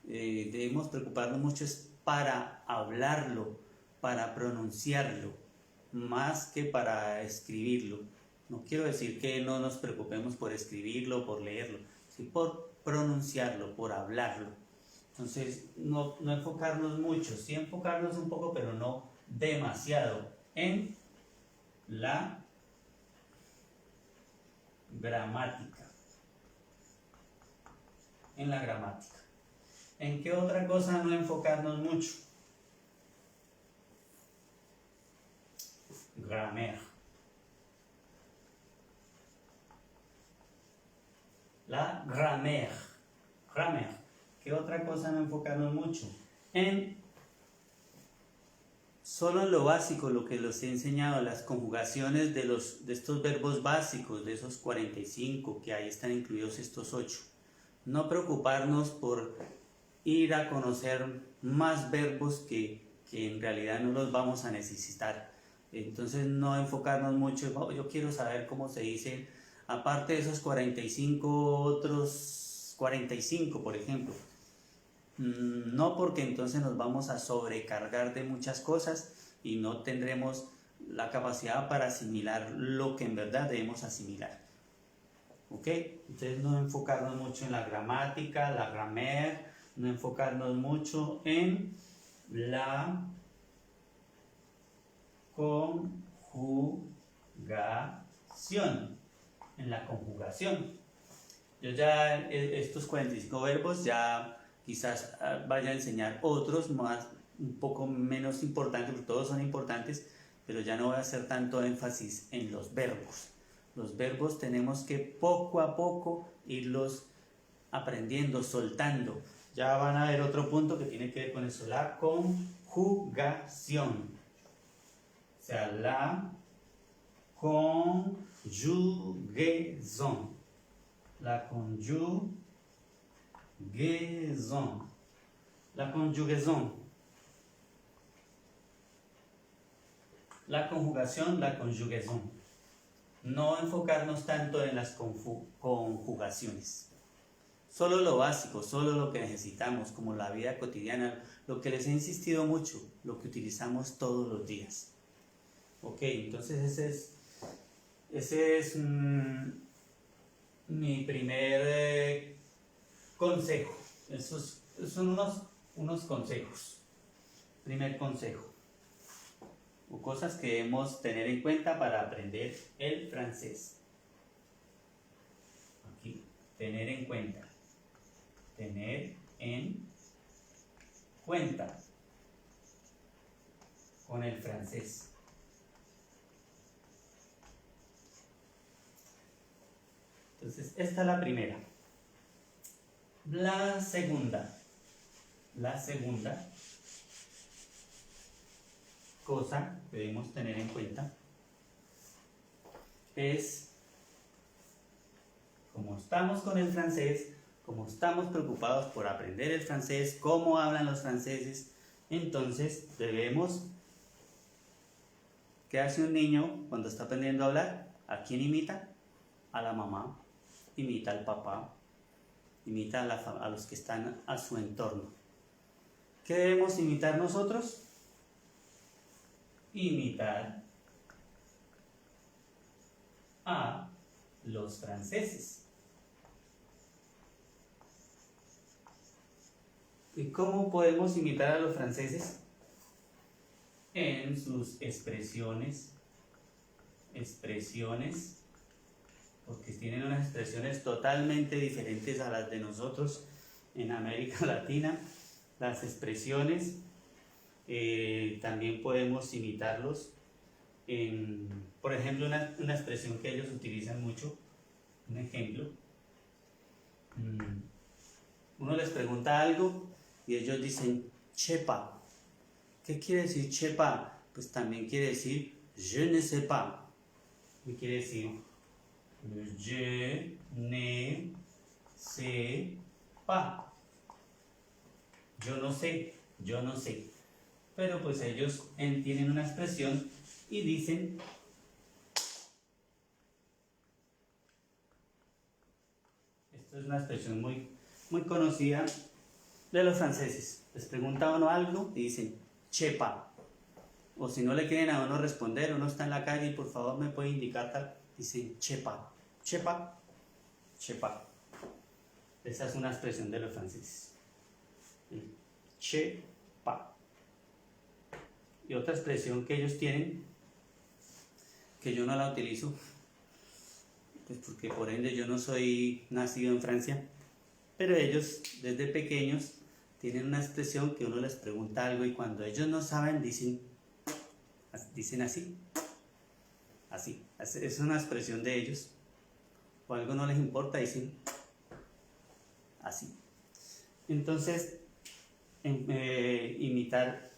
Debemos preocuparnos mucho para hablarlo, para pronunciarlo, más que para escribirlo. No quiero decir que no nos preocupemos por escribirlo, por leerlo, sino por pronunciarlo, por hablarlo. Entonces, no enfocarnos mucho, sí enfocarnos un poco, pero no demasiado en la gramática. En la gramática. ¿En qué otra cosa no enfocarnos mucho? Grammaire. La grammaire. Grammaire. ¿Qué otra cosa no enfocarnos mucho? Solo en lo básico, lo que les he enseñado, las conjugaciones de estos verbos básicos, de esos 45 que ahí están incluidos estos 8. No preocuparnos por ir a conocer más verbos que en realidad no los vamos a necesitar. Entonces no enfocarnos mucho, yo quiero saber cómo se dice, aparte de esos 45, otros 45, por ejemplo. No, porque entonces nos vamos a sobrecargar de muchas cosas y no tendremos la capacidad para asimilar lo que en verdad debemos asimilar. ¿Ok? Entonces no enfocarnos mucho en la gramática, la grammaire, no enfocarnos mucho en la conjugación. En la conjugación. Yo ya estos 45 verbos ya quizás vaya a enseñar otros más, un poco menos importantes, porque todos son importantes, pero ya no voy a hacer tanto énfasis en los verbos. Los verbos tenemos que poco a poco irlos aprendiendo, soltando. Ya van a ver otro punto que tiene que ver con eso, la conjugación. O sea, la conjugaison. La conjugaison. La conjugaison. La conjugación, la conjugaison. No enfocarnos tanto en las conjugaciones. Solo lo básico, solo lo que necesitamos, como la vida cotidiana, lo que les he insistido mucho, lo que utilizamos todos los días. Ok, entonces ese es mi primer consejo. Esos son unos consejos. Primer consejo. O cosas que debemos tener en cuenta para aprender el francés. Aquí, tener en cuenta. Tener en cuenta con el francés. Entonces, esta es la primera. La segunda cosa que debemos tener en cuenta es, como estamos con el francés, como estamos preocupados por aprender el francés, cómo hablan los franceses, entonces debemos, ¿qué hace un niño cuando está aprendiendo a hablar? ¿A quién imita? A la mamá, imita al papá, imita a los que están a su entorno. ¿Qué debemos imitar nosotros? Imitar a los franceses. ¿Y cómo podemos imitar a los franceses? En sus expresiones, porque tienen unas expresiones totalmente diferentes a las de nosotros en América Latina. Las expresiones también podemos imitarlos en, por ejemplo, una expresión que ellos utilizan mucho, un ejemplo. Uno les pregunta algo y ellos dicen chepa. ¿Qué quiere decir chepa? Pues también quiere decir je ne sais pas. ¿Qué quiere decir? Je ne sais pas. Yo no sé, yo no sé. Pero pues ellos tienen una expresión y dicen esto es una expresión muy conocida de los franceses. Les pregunta a uno algo y dicen chepa. O si no le quieren a uno responder, uno está en la calle y por favor me puede indicar tal, dicen chepa, chepa, chepa. Esa es una expresión de los franceses. Chepa. Y otra expresión que ellos tienen, que yo no la utilizo, pues porque por ende yo no soy nacido en Francia, pero ellos desde pequeños tienen una expresión que uno les pregunta algo y cuando ellos no saben dicen así, es una expresión de ellos, o algo no les importa, dicen así. Entonces, imitar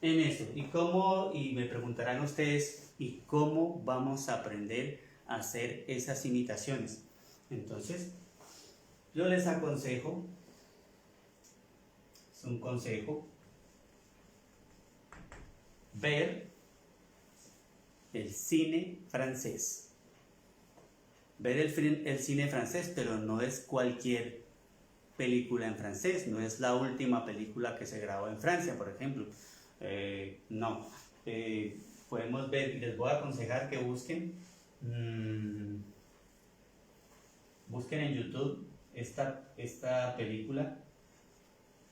en eso. Y me preguntarán ustedes, ¿y cómo vamos a aprender a hacer esas imitaciones? Entonces, yo les aconsejo, es un consejo, ver el cine francés. Ver el cine francés, pero no es cualquier película en francés, no es la última película que se grabó en Francia, por ejemplo. No. Podemos ver, les voy a aconsejar que busquen en YouTube esta película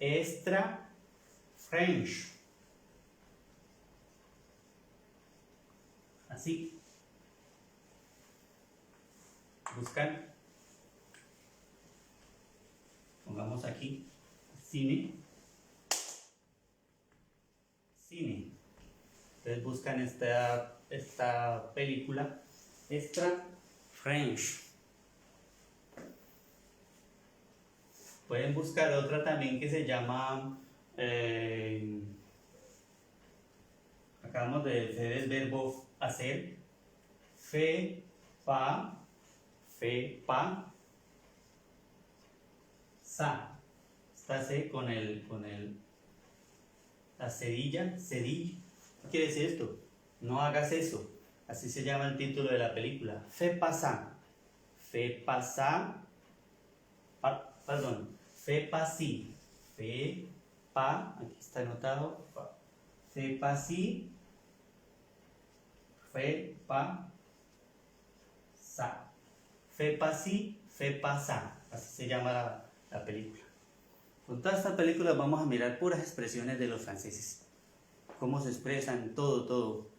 Extra French. Así. Buscan. Pongamos aquí cine. Entonces buscan esta película Extra French. Pueden buscar otra también que se llama acabamos de hacer el verbo hacer, fe, pa, sa. Está C con la cerilla. ¿Qué quiere decir esto? No hagas eso. Así se llama el título de la película. Fais pas ça. Fais pas ça. Perdón. Fais pas si. Fais pas. Aquí está anotado. Fais pas si. Fais pas ça. Fais pas si. Fais pas ça. Así se llama la película. Con toda esta película vamos a mirar puras expresiones de los franceses. Cómo se expresan, todo.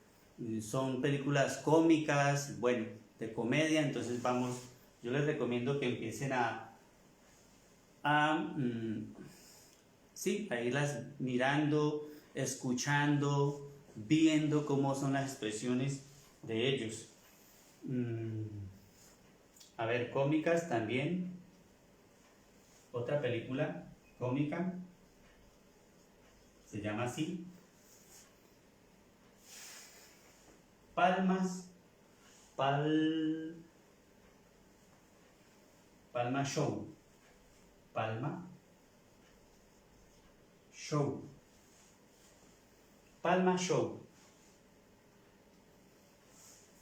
Son películas cómicas, bueno, de comedia, entonces yo les recomiendo que empiecen a irlas mirando, escuchando, viendo cómo son las expresiones de ellos. A ver, cómicas también. Otra película cómica se llama así, palmas, palma show, palma show, palma show.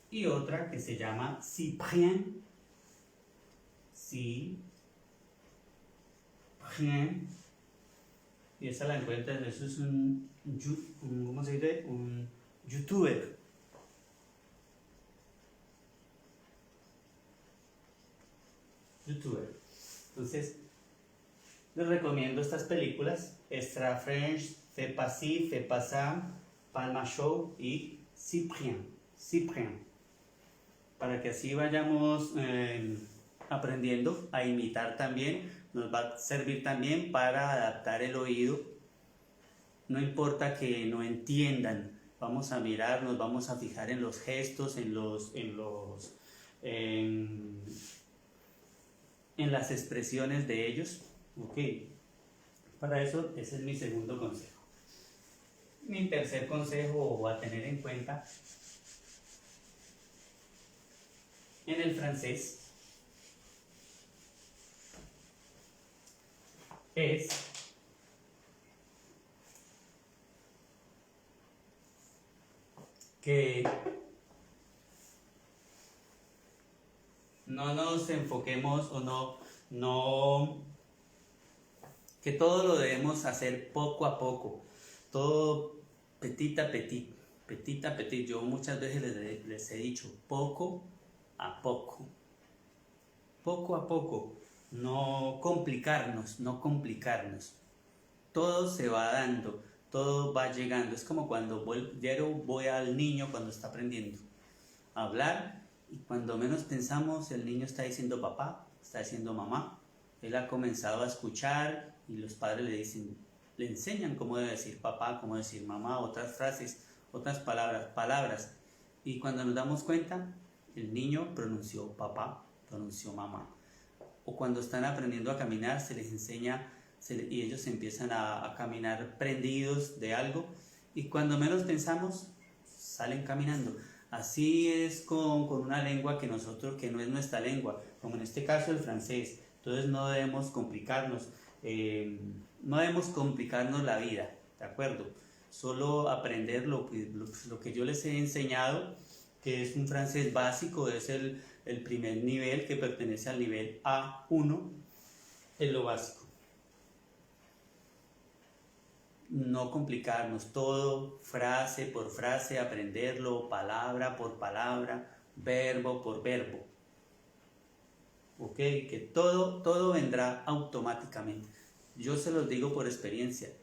Y otra que se llama Cyprien, Cyprien, y esa la encuentran, eso es ¿cómo se dice? Un youtuber. Entonces, les recomiendo estas películas: Extra French, Fais pas ci, Fais pas ça, Palma Show y Cyprien, para que así vayamos aprendiendo a imitar también. Nos va a servir también para adaptar el oído. No importa que no entiendan, vamos a mirar, nos vamos a fijar en los gestos, en las expresiones de ellos. Ok, para eso ese es mi segundo consejo. Mi tercer consejo a tener en cuenta en el francés es que no nos enfoquemos o no que todo lo debemos hacer poco a poco, todo petit a petit. Yo muchas veces les he dicho poco a poco, no complicarnos. Todo se va dando, todo va llegando. Es como cuando voy al niño cuando está aprendiendo a hablar, y cuando menos pensamos el niño está diciendo papá, está diciendo mamá. Él ha comenzado a escuchar y los padres le enseñan cómo debe decir papá, cómo decir mamá, otras frases, otras palabras. Y cuando nos damos cuenta, el niño pronunció papá, pronunció mamá. O cuando están aprendiendo a caminar, se les enseña y ellos empiezan a caminar prendidos de algo, y cuando menos pensamos, salen caminando. Así es con una lengua que no es nuestra lengua, como en este caso el francés. Entonces no debemos complicarnos la vida, ¿de acuerdo? Solo aprender lo que yo les he enseñado, que es un francés básico, es el primer nivel, que pertenece al nivel A1, es lo básico. No complicarnos, todo frase por frase, aprenderlo palabra por palabra, verbo por verbo. Ok, que todo vendrá automáticamente. Yo se los digo por experiencia.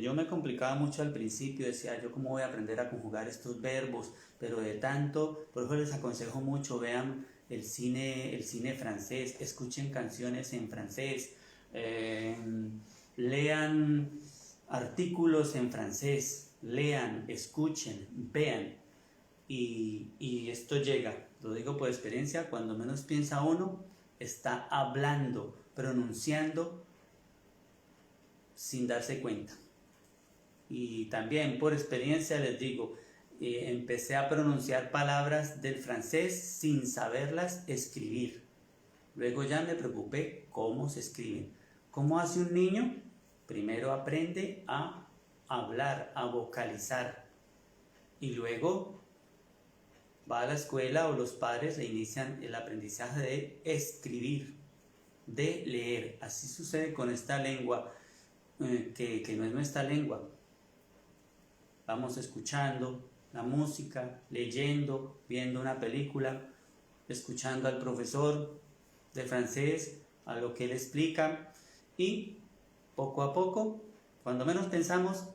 Yo me complicaba mucho al principio, decía yo cómo voy a aprender a conjugar estos verbos, pero de tanto, por eso les aconsejo mucho, vean el cine francés, escuchen canciones en francés, lean artículos en francés, lean, escuchen, vean, y esto llega, lo digo por experiencia, cuando menos piensa uno, está hablando, pronunciando sin darse cuenta. Y también por experiencia les digo, empecé a pronunciar palabras del francés sin saberlas escribir. Luego ya me preocupé cómo se escriben. ¿Cómo hace un niño? Primero aprende a hablar, a vocalizar, y luego va a la escuela o los padres le inician el aprendizaje de escribir, de leer. Así sucede con esta lengua que no es nuestra lengua. Vamos escuchando la música, leyendo, viendo una película, escuchando al profesor de francés, a lo que él explica, y poco a poco, cuando menos pensamos,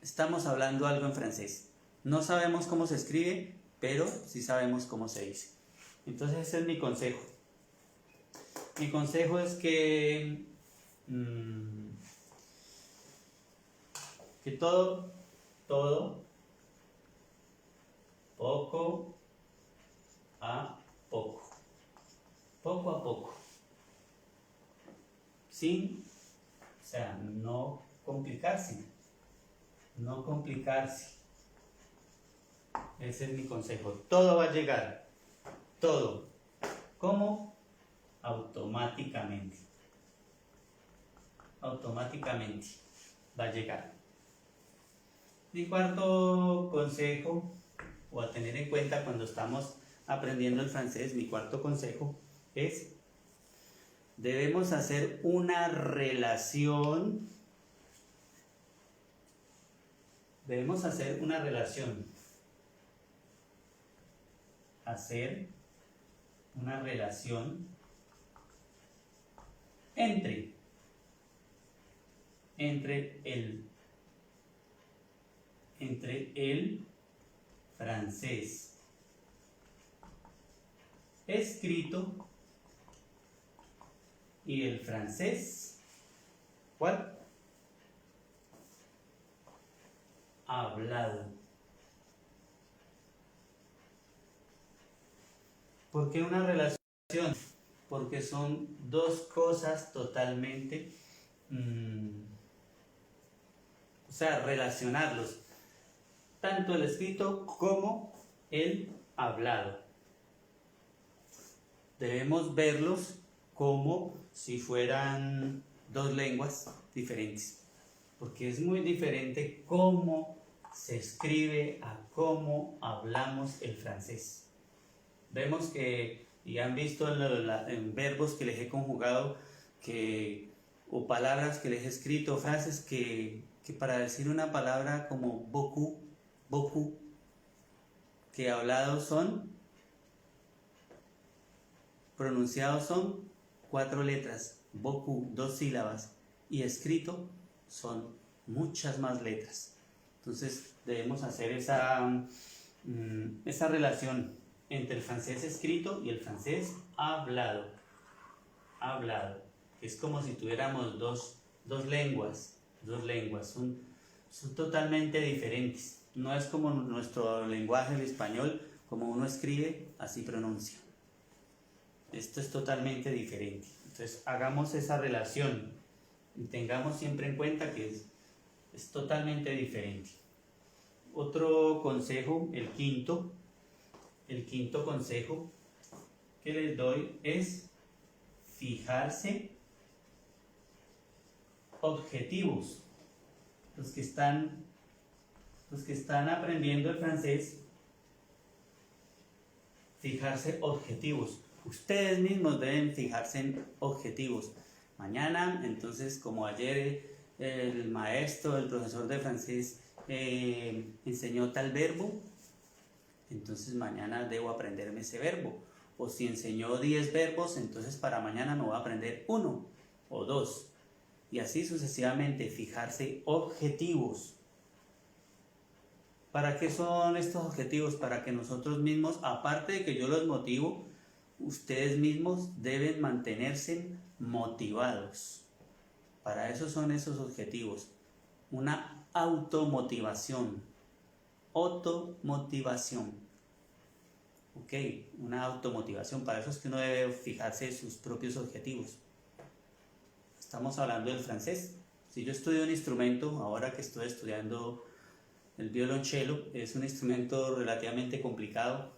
estamos hablando algo en francés. No sabemos cómo se escribe, pero sí sabemos cómo se dice. Entonces ese es mi consejo. Mi consejo es que todo, poco a poco, no complicarse, Ese es mi consejo. Todo va a llegar. Todo. ¿Cómo? Automáticamente. Automáticamente va a llegar. Mi cuarto consejo, o a tener en cuenta cuando estamos aprendiendo el francés, mi cuarto consejo es: debemos hacer una relación. Debemos hacer una relación. Hacer una relación entre el francés escrito y el francés, ¿cuál? Hablado. ¿Por qué una relación? Porque son dos cosas totalmente, o sea, relacionarlos, tanto el escrito como el hablado. Debemos verlos como si fueran dos lenguas diferentes, porque es muy diferente cómo se escribe a cómo hablamos el francés. Vemos que, y han visto en verbos que les he conjugado, o palabras que les he escrito, frases que para decir una palabra como beaucoup, beaucoup, que hablados son, pronunciados son 4 letras, beaucoup, 2 sílabas, y escrito son muchas más letras. Entonces debemos hacer esa relación entre el francés escrito y el francés hablado. Hablado. Es como si tuviéramos dos lenguas. Son totalmente diferentes. No es como nuestro lenguaje, el español, como uno escribe, así pronuncia. Esto es totalmente diferente. Entonces hagamos esa relación y tengamos siempre en cuenta que es totalmente diferente. Otro consejo, el quinto consejo que les doy es fijarse objetivos. Los que están aprendiendo el francés, fijarse objetivos. Ustedes mismos deben fijarse en objetivos. Mañana, entonces, como ayer el maestro, el profesor de francés enseñó tal verbo, entonces mañana debo aprenderme ese verbo. O si enseñó 10 verbos, entonces para mañana me voy a aprender 1 o 2. Y así sucesivamente, fijarse objetivos. ¿Para qué son estos objetivos? Para que nosotros mismos, aparte de que yo los motivo, ustedes mismos deben mantenerse motivados. Para eso son esos objetivos. Una automotivación. Automotivación. Ok, una automotivación. Para eso es que uno debe fijarse sus propios objetivos. Estamos hablando del francés. Si yo estudio un instrumento, ahora que estoy estudiando el violonchelo, es un instrumento relativamente complicado.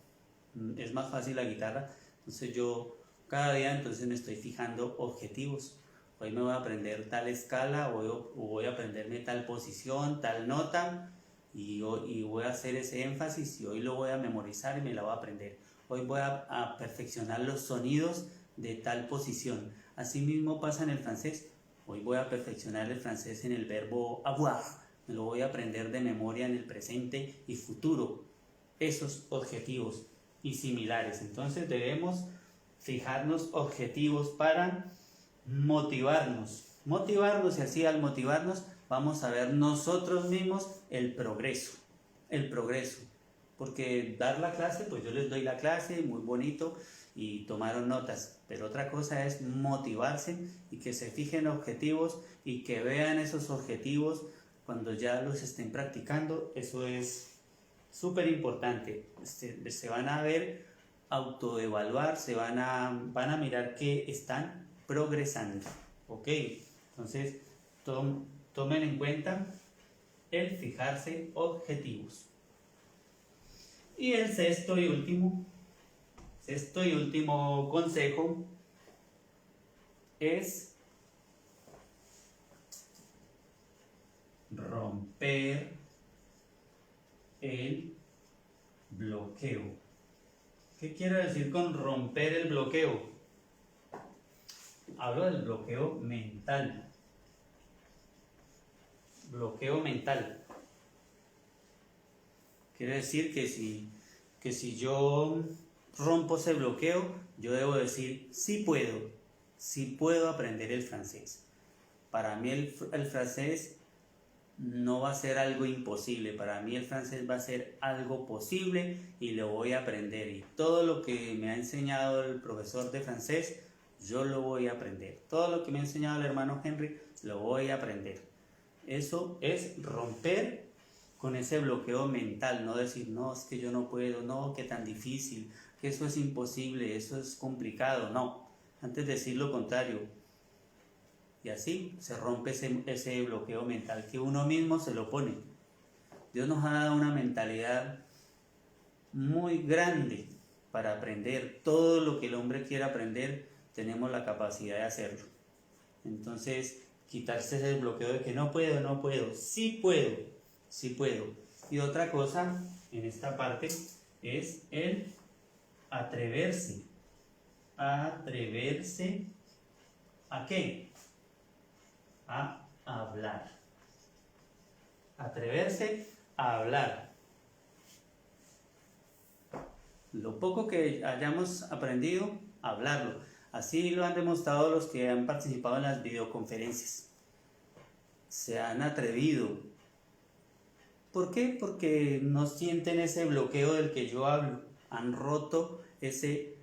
Es más fácil la guitarra. Entonces yo cada día entonces me estoy fijando objetivos. Hoy me voy a aprender tal escala, o voy a aprenderme tal posición, tal nota, y voy a hacer ese énfasis, y hoy lo voy a memorizar y me la voy a aprender. Hoy voy a perfeccionar los sonidos de tal posición. Así mismo pasa en el francés. Hoy voy a perfeccionar el francés en el verbo avoir. Me lo voy a aprender de memoria en el presente y futuro. Esos objetivos y similares. Entonces debemos fijarnos objetivos para motivarnos, y así al motivarnos vamos a ver nosotros mismos el progreso, porque dar la clase, pues yo les doy la clase, muy bonito, y tomaron notas, pero otra cosa es motivarse y que se fijen objetivos y que vean esos objetivos cuando ya los estén practicando. Eso es súper importante. Se van a ver, autoevaluar, van a mirar que están progresando. Ok, entonces tomen en cuenta el fijarse objetivos. Y el sexto y último consejo es romper el bloqueo. ¿Qué quiero decir con romper el bloqueo? Hablo del bloqueo mental. Bloqueo mental. Quiere decir que si yo rompo ese bloqueo, yo debo decir, sí puedo aprender el francés. Para mí el francés no va a ser algo imposible, para mí el francés va a ser algo posible y lo voy a aprender. Y todo lo que me ha enseñado el profesor de francés, yo lo voy a aprender. Todo lo que me ha enseñado el hermano Henry, lo voy a aprender. Eso es romper con ese bloqueo mental, no decir, no, es que yo no puedo, no, que tan difícil, que eso es imposible, eso es complicado, no. Antes decir lo contrario. Y así se rompe ese bloqueo mental que uno mismo se lo pone. Dios nos ha dado una mentalidad muy grande para aprender. Todo lo que el hombre quiera aprender, tenemos la capacidad de hacerlo. Entonces, quitarse ese bloqueo de que no puedo, sí puedo. Y otra cosa en esta parte es el atreverse. ¿Atreverse a qué? A hablar. Atreverse a hablar. Lo poco que hayamos aprendido, hablarlo. Así lo han demostrado los que han participado en las videoconferencias. Se han atrevido. ¿Por qué? Porque no sienten ese bloqueo del que yo hablo. Han roto ese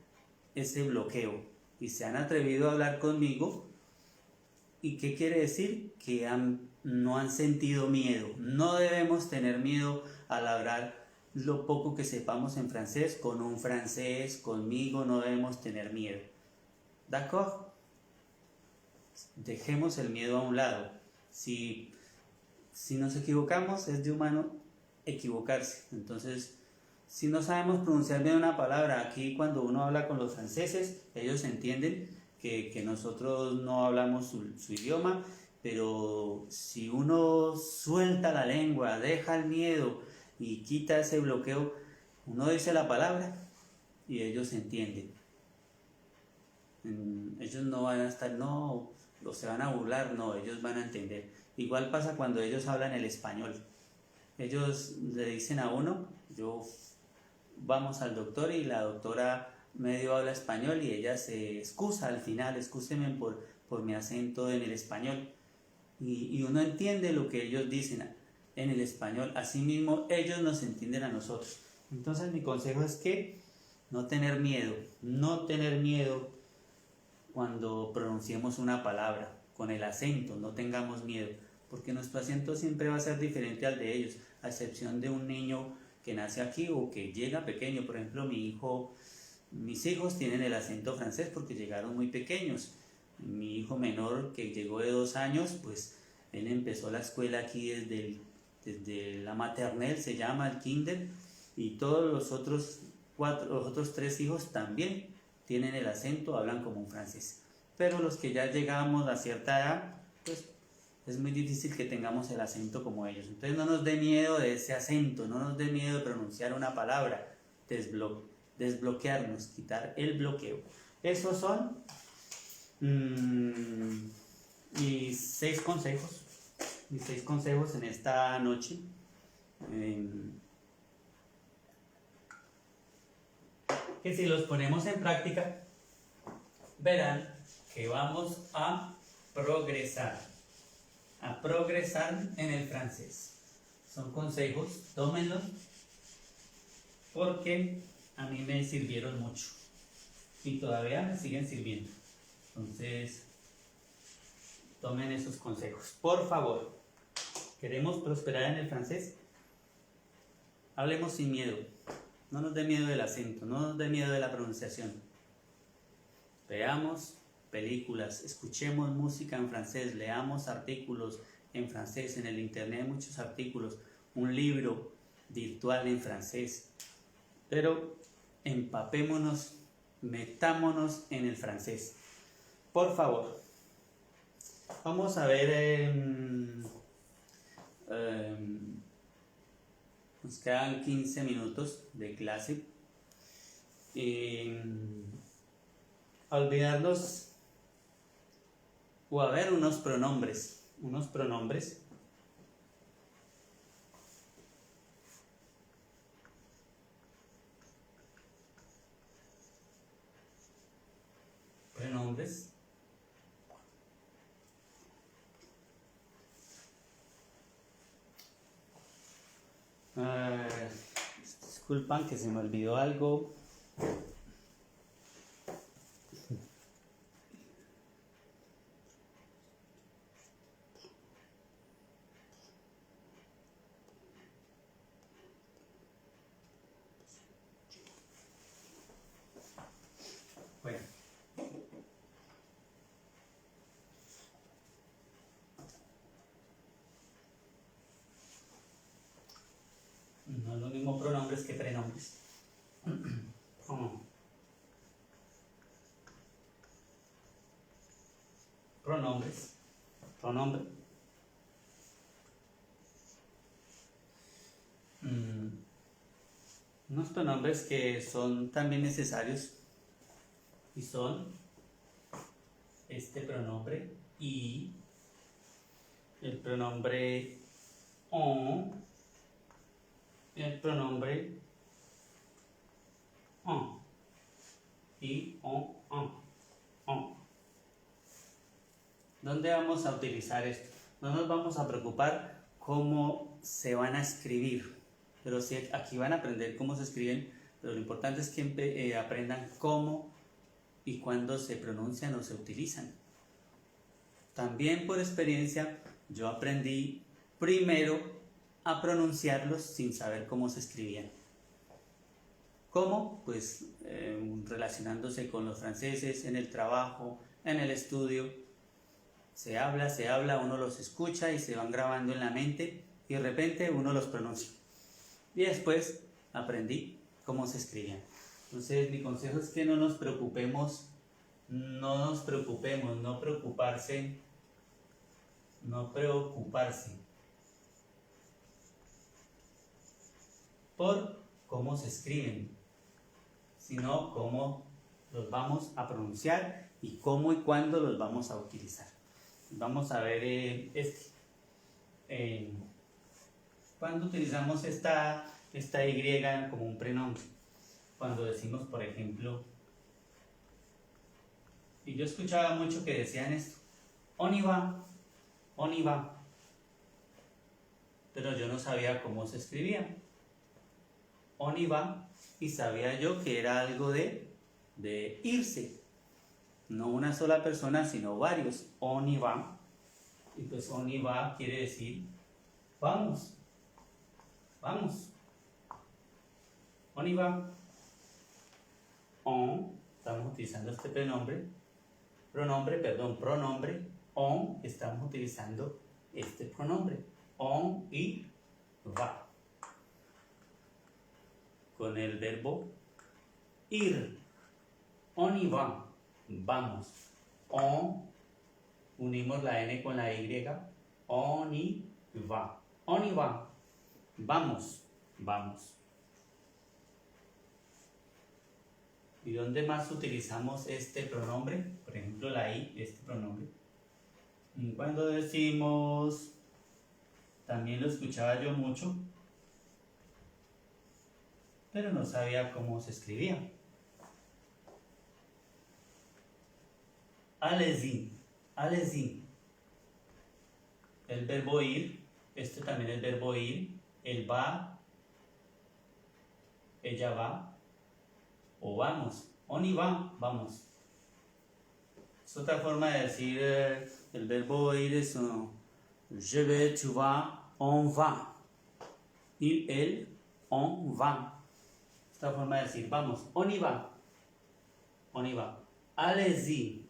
bloqueo y se han atrevido a hablar conmigo. ¿Y qué quiere decir? Que no han sentido miedo. No debemos tener miedo al hablar lo poco que sepamos en francés. Con un francés, conmigo, no debemos tener miedo. ¿D'accord? Dejemos el miedo a un lado. Si nos equivocamos, es de humano equivocarse. Entonces, si no sabemos pronunciar bien una palabra, aquí cuando uno habla con los franceses, ellos entienden que nosotros no hablamos su idioma, pero si uno suelta la lengua, deja el miedo y quita ese bloqueo, uno dice la palabra y ellos entienden. Ellos no van a estar, no, o se van a burlar, no, ellos van a entender. Igual pasa cuando ellos hablan el español. Ellos le dicen a uno, vamos al doctor y la doctora medio habla español y ella se excusa al final, excúseme por mi acento en el español. Y uno entiende lo que ellos dicen en el español, asimismo ellos nos entienden a nosotros. Entonces mi consejo es que no tener miedo cuando pronunciemos una palabra, con el acento, no tengamos miedo, porque nuestro acento siempre va a ser diferente al de ellos, a excepción de un niño que nace aquí o que llega pequeño. Por ejemplo, mis hijos tienen el acento francés porque llegaron muy pequeños. Mi hijo menor, que llegó de 2 años, pues él empezó la escuela aquí desde la maternelle, se llama el kinder, y todos los otros 3 hijos también tienen el acento, hablan como un francés. Pero los que ya llegamos a cierta edad, pues es muy difícil que tengamos el acento como ellos. Entonces no nos dé miedo de ese acento, no nos dé miedo de pronunciar una palabra, desbloquearnos, quitar el bloqueo. Esos son mis 6 consejos en esta noche. Que si los ponemos en práctica, verán que vamos a progresar en el francés. Son consejos, tómenlos, porque a mí me sirvieron mucho y todavía me siguen sirviendo. Entonces, tomen esos consejos, por favor. ¿Queremos prosperar en el francés? Hablemos sin miedo. No nos dé miedo del acento, no nos dé miedo de la pronunciación. Veamos películas, escuchemos música en francés, leamos artículos en francés, en el internet hay muchos artículos, un libro virtual en francés. pero empapémonos, metámonos en el francés. Por favor, vamos a ver, nos quedan 15 minutos de clase. Olvidarnos o a ver unos pronombres. Pronombres. Disculpan que se me olvidó algo. Bueno. No es lo mismo pronombres que prenombres. Pronombres. Pronombre. Unos pronombres que son también necesarios y son este pronombre y el pronombre on, el pronombre on y on. ¿Dónde vamos a utilizar esto? No nos vamos a preocupar cómo se van a escribir, pero sí, aquí van a aprender cómo se escriben, pero lo importante es que aprendan cómo y cuándo se pronuncian o se utilizan. También por experiencia yo aprendí primero a pronunciarlos sin saber cómo se escribían. ¿Cómo? Pues relacionándose con los franceses en el trabajo, en el estudio. Se habla, uno los escucha y se van grabando en la mente y de repente uno los pronuncia. Y después aprendí cómo se escribían. Entonces mi consejo es que no preocuparse, por cómo se escriben, sino cómo los vamos a pronunciar y cómo y cuándo los vamos a utilizar. Vamos a ver cuando utilizamos esta Y como un prenombre. Cuando decimos, por ejemplo, y yo escuchaba mucho que decían esto, on y va, pero yo no sabía cómo se escribía. On y va, y sabía yo que era algo de irse. No una sola persona, sino varios. On y va. Y pues on y va quiere decir vamos. On y va. On, estamos utilizando este pronombre. On, estamos utilizando este pronombre. On y va. Con el verbo ir. On y va. Vamos. On, unimos la N con la Y. On y va. On y va. Vamos. ¿Y dónde más utilizamos este pronombre? Por ejemplo, la I, este pronombre. Cuando decimos, también lo escuchaba yo mucho, pero no sabía cómo se escribía. Allez-y. El verbo ir, este también es el verbo ir, él va, ella va, o vamos. On y va, vamos. Es otra forma de decir el verbo ir es je vais, tu vas, on va. Il, elle, on va. Esta forma de decir vamos. On y va. Allez-y.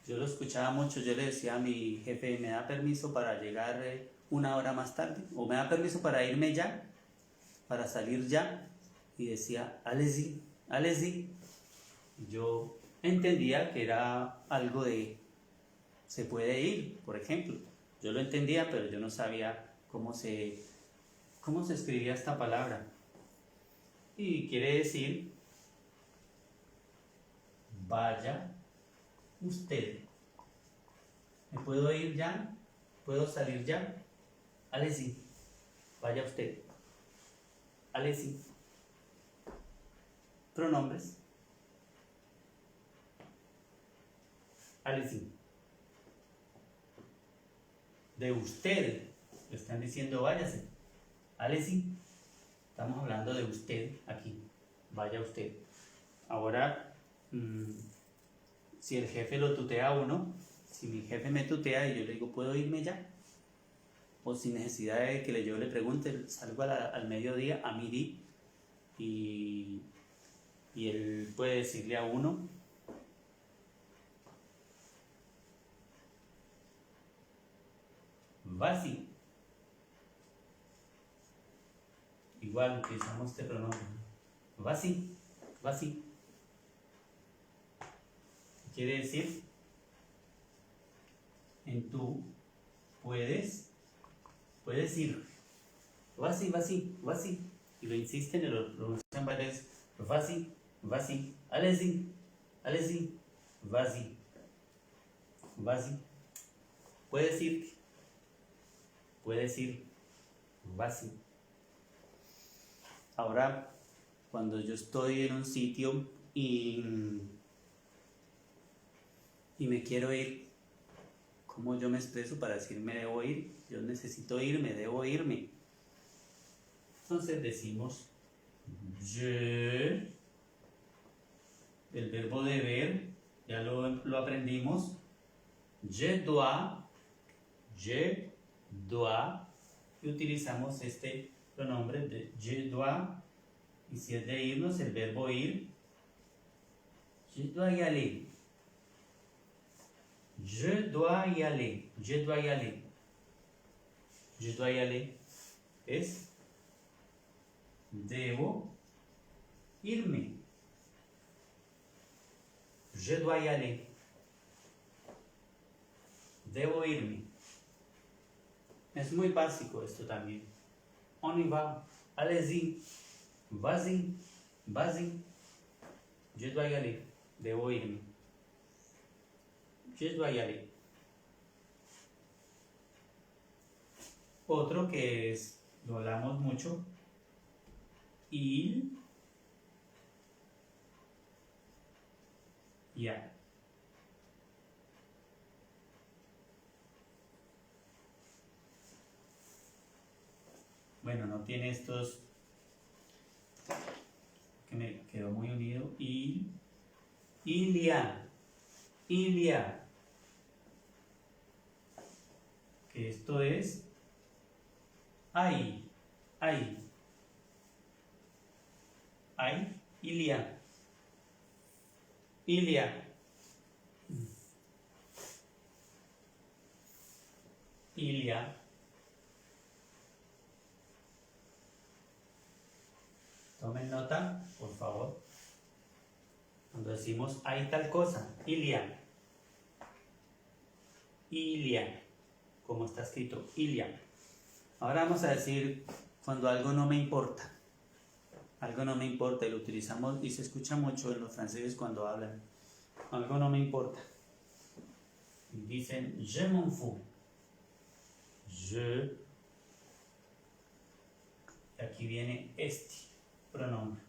Yo lo escuchaba mucho, yo le decía a mi jefe, ¿me da permiso para llegar una hora más tarde? ¿O me da permiso para irme ya? para salir ya, y decía, allez-y, allez-y. Yo entendía que era algo de, se puede ir, por ejemplo. Yo lo entendía, pero yo no sabía cómo se escribía esta palabra. Y quiere decir, vaya usted. ¿Me puedo ir ya? ¿Puedo salir ya? Allez-y, vaya usted. Allez-y. Pronombres. Allez-y. De usted. Le están diciendo váyase. Allez-y. Estamos hablando de usted aquí. Vaya usted. Ahora, si el jefe lo tutea a uno, si mi jefe me tutea y yo le digo, ¿puedo irme ya? O sin necesidad de que yo le pregunte, salgo al mediodía, a midi, y él puede decirle a uno, vas-y. Igual utilizamos este pronombre. Vas-y, vas-y. ¿Qué quiere decir? En tú puedes ir. Vas-y, vas-y, vas-y. Y lo insisten y lo pronuncian varias veces. Vas-y, vas-y, allez-y, allez-y, vas-y, vas-y. Puedes ir, vas-y. Ahora, cuando yo estoy en un sitio y me quiero ir, ¿cómo yo me expreso para decir me debo ir? Yo necesito irme, debo irme. Entonces decimos je, el verbo deber, ya lo aprendimos. Je dois, y utilizamos este pronombre de je dois, y si es de irnos, el verbo ir, je dois y aller. Je dois y aller, je dois y aller. Je dois y aller es debo irme. Je dois y aller. Debo irme. Es muy básico esto también. On y va, allez-y, vas-y, vas-y. Je dois y aller. Debo irme. Je dois y aller. Otro que es, lo hablamos mucho, il y a. Bueno, no tiene estos, que me quedó muy unido. Il y a. Que esto es hay, Ilia. Tomen nota, por favor. Cuando decimos hay tal cosa, Ilia, como está escrito, Ilia. Ahora vamos a decir cuando algo no me importa. Algo no me importa, y lo utilizamos y se escucha mucho en los franceses cuando hablan. Algo no me importa. Y dicen je m'en fous. Je. Y aquí viene este pronombre.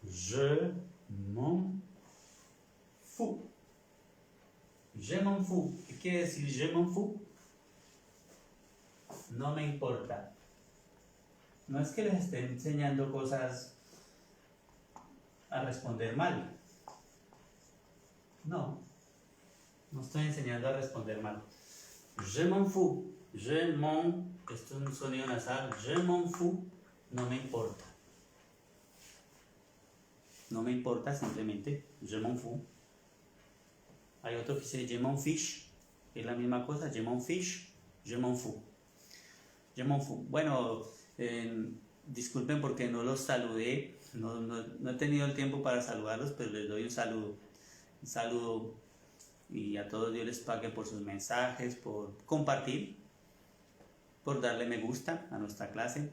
Je m'en fous. Je m'en fous. ¿Qué quiere decir je m'en fous? No me importa. No es que les esté enseñando cosas a responder mal. No estoy enseñando a responder mal. Je m'en fous. Esto es un sonido nasal. Je m'en fous. No me importa. No me importa, simplemente je m'en fous. Hay otro que dice je m'en fiche. Es la misma cosa, je m'en fiche, je m'en fous. Je m'en fous. Bueno, disculpen porque no los saludé, no he tenido el tiempo para saludarlos, pero les doy un saludo. Un saludo y a todos Dios les pague por sus mensajes, por compartir, por darle me gusta a nuestra clase.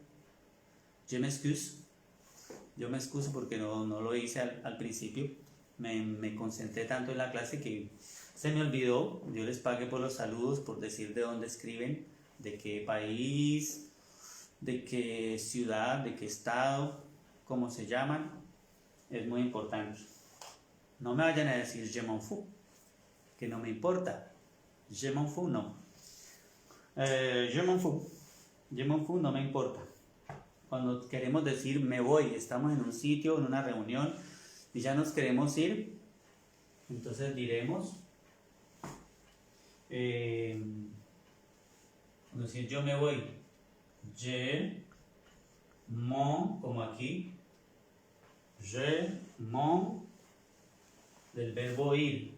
Je m'excuse. Yo me excuso porque no lo hice al principio. Me concentré tanto en la clase que se me olvidó. Dios les pague por los saludos, por decir de dónde escriben, de qué país, de qué ciudad, de qué estado, cómo se llaman. Es muy importante. No me vayan a decir je m'en fous, que no me importa. Je m'en fous, no. Je m'en fous. Je m'en fous no me importa. Cuando queremos decir me voy, estamos en un sitio, en una reunión y ya nos queremos ir, entonces diremos, decir yo me voy, je m'en, como aquí, je m'en, del verbo ir,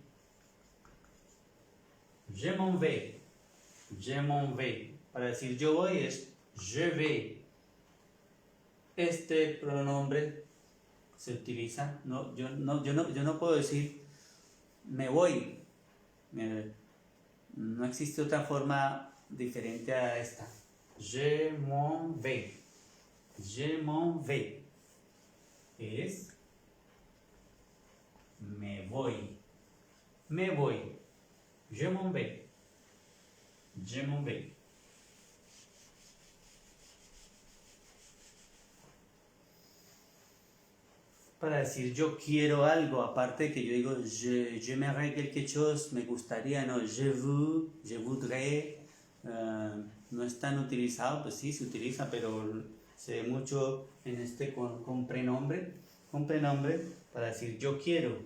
je m'en vais, para decir yo voy es je vais. Este pronombre se utiliza, yo no puedo decir me voy, no existe otra forma diferente a esta. Je m'en vais, es me voy, je m'en vais. Para decir yo quiero algo, aparte de que yo digo j'aimerais quelque chose, me gustaría, no, je veux, je voudrais, no es tan utilizado, pues sí se utiliza, pero se ve mucho en este con prenombre, para decir yo quiero.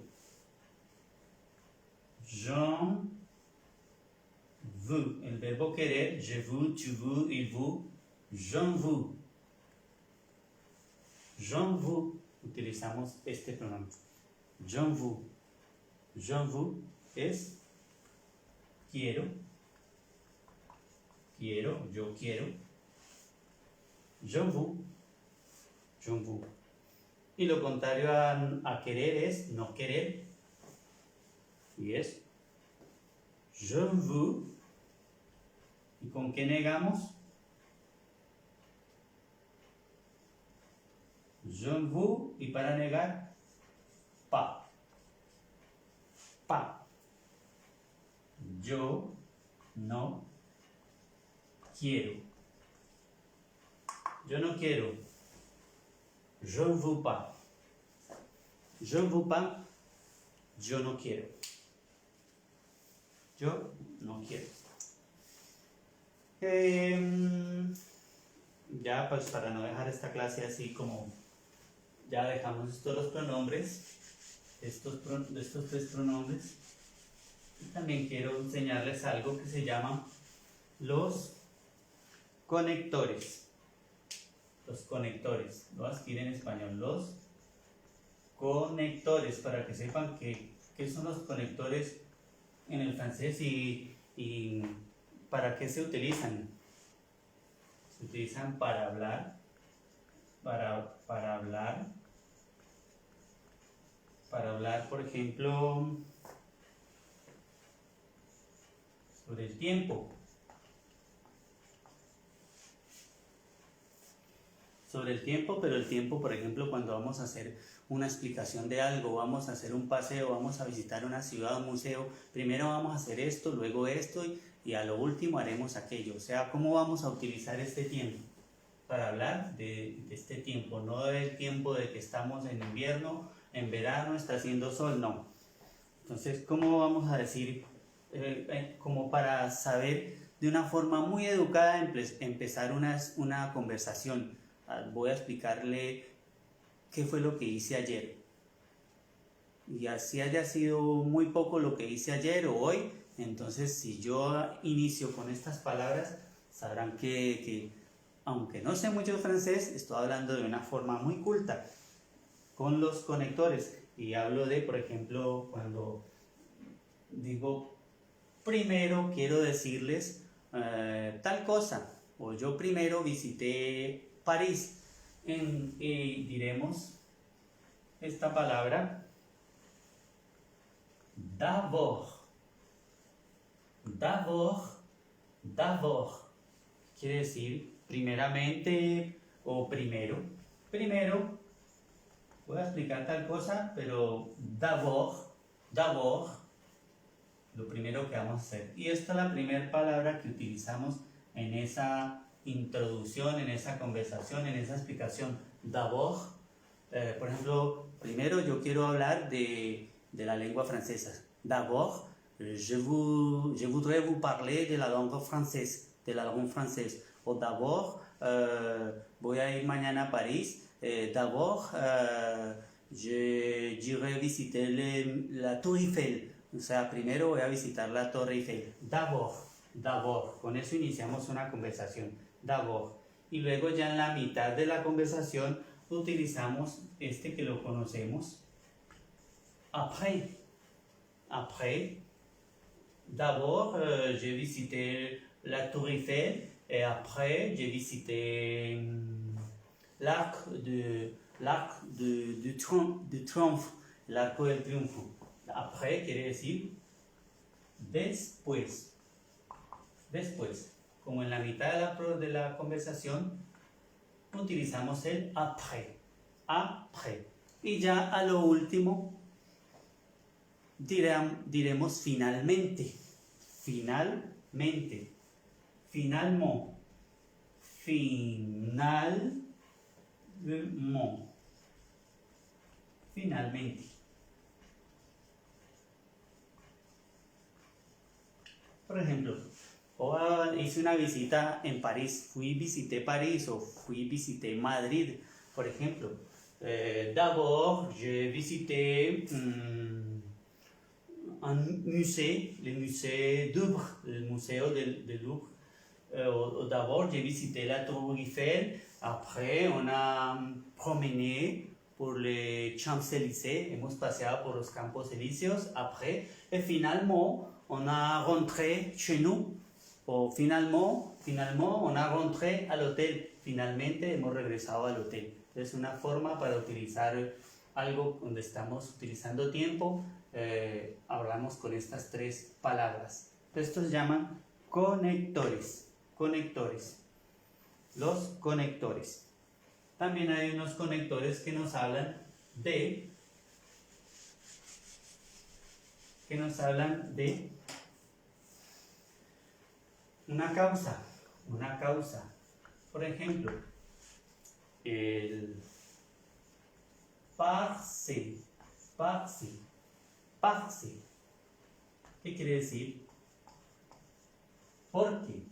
J'en veux, el verbo querer, je veux, tu veux, il veut, j'en veux. J'en veux. Utilizamos este pronombre. J'en veux. J'en veux es quiero, yo quiero. J'en veux. Y lo contrario a querer es no querer. Y es je veux. ¿Y con qué negamos? Je veux, y para negar, pas. Yo no quiero. Je ne veux pas. Je ne veux pas, yo no quiero. Yo no quiero. Ya pues para no dejar esta clase así como ya dejamos todos los pronombres, estos tres pronombres, y también quiero enseñarles algo que se llama los conectores. Los conectores, lo voy a escribir en español, los conectores, para que sepan qué son los conectores en el francés y para qué se utilizan. Se utilizan para hablar, para hablar, por ejemplo, sobre el tiempo. Sobre el tiempo, pero el tiempo, por ejemplo, cuando vamos a hacer una explicación de algo, vamos a hacer un paseo, vamos a visitar una ciudad, un museo, primero vamos a hacer esto, luego esto y a lo último haremos aquello. O sea, ¿cómo vamos a utilizar este tiempo? Para hablar de este tiempo, no del tiempo de que estamos en invierno, en verano, está haciendo sol, no. Entonces, ¿cómo vamos a decir, como para saber de una forma muy educada empezar una conversación? Voy a explicarle qué fue lo que hice ayer. Y así haya sido muy poco lo que hice ayer o hoy, entonces si yo inicio con estas palabras, sabrán que aunque no sé mucho francés, estoy hablando de una forma muy culta con los conectores. Y hablo de, por ejemplo, cuando digo primero quiero decirles tal cosa, o yo primero visité París. Y diremos esta palabra d'abord. D'abord, d'abord. Quiere decir primeramente o primero. Primero, voy a explicar tal cosa, pero d'abord, d'abord, lo primero que vamos a hacer. Y esta es la primera palabra que utilizamos en esa introducción, en esa conversación, en esa explicación. D'abord, por ejemplo, primero yo quiero hablar de la lengua francesa. D'abord, je voudrais vous parler de la langue française, O d'abord, voy a ir mañana a París. D'abord, j'irai visiter la Tour Eiffel. O sea, primero voy a visitar la Torre Eiffel. D'abord, d'abord. Con eso iniciamos una conversación. D'abord. Y luego ya en la mitad de la conversación utilizamos este que lo conocemos. Après. Après. D'abord, j'ai visité la Tour Eiffel et après, j'ai visité l'arc de triomphe, l'arco del triunfo. Après quiere decir después. Después. Como en la mitad de la conversación, utilizamos el après. Après. Y ya a lo último, diremos finalmente. Finalmente. Finalement. Finalement. Finalmente. Por ejemplo, hice una visita en París, visité París o visité Madrid, por ejemplo. D'abord, j'ai visité un musée, le musée Louvre, el museo del Louvre. D'abord, j'ai visité la Tour Eiffel. Après, on a promené por les Champs-Élysées, hemos paseado por los Campos Elíseos. Après, et finalement, on a rentré chez nous. O finalement, on a rentré al hotel. Finalmente hemos regresado al hotel. Es una forma para utilizar algo donde estamos utilizando tiempo. Hablamos con estas tres palabras. Estos se llaman conectores. Conectores. Los conectores. También hay unos conectores que nos hablan de una causa. Por ejemplo, el parce. ¿Qué quiere decir? ¿Por qué?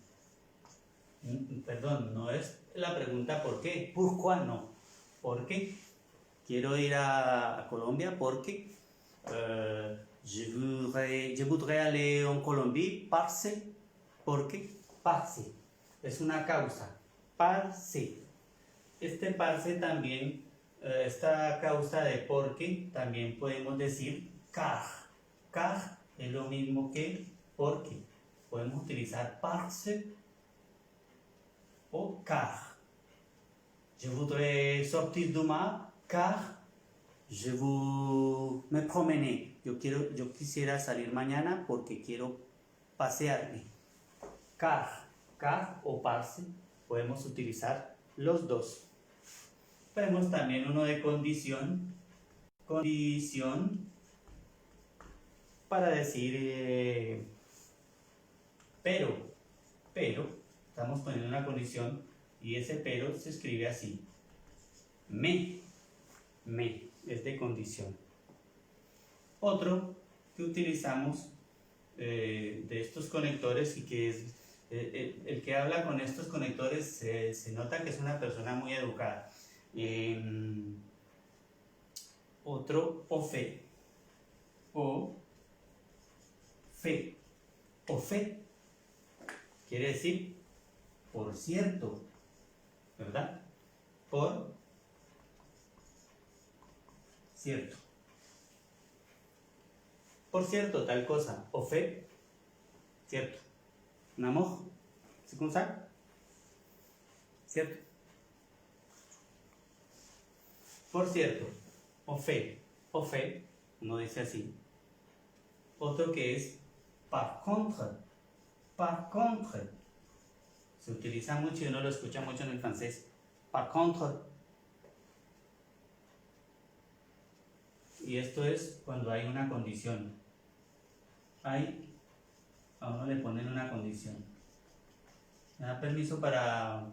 Perdón, no es la pregunta ¿por qué? ¿Pourquoi no? ¿Por qué? Quiero ir a Colombia porque je voudrais aller en Colombie porque es una causa. Parce. Este parce también, esta causa de porque, también podemos decir car. Car es lo mismo que porque. Podemos utilizar parce o car. Je voudrais sortir demain car me promener. Yo quisiera salir mañana porque quiero pasearme. Car o parce, podemos utilizar los dos. Tenemos también uno de condición para decir pero, estamos poniendo una condición y ese pero se escribe así. Me, es de condición. Otro que utilizamos de estos conectores y que es el que habla con estos conectores se nota que es una persona muy educada. Otro o fe. Quiere decir por cierto, ¿verdad? Por cierto. Por cierto, tal cosa. Au fait, cierto. Un amour, c'est comme ça? ¿cierto? Por cierto, au fait, uno dice así. Otro que es par contre. Se utiliza mucho y uno lo escucha mucho en el francés. Par contre. Y esto es cuando hay una condición. A uno le ponen una condición. ¿Me da permiso para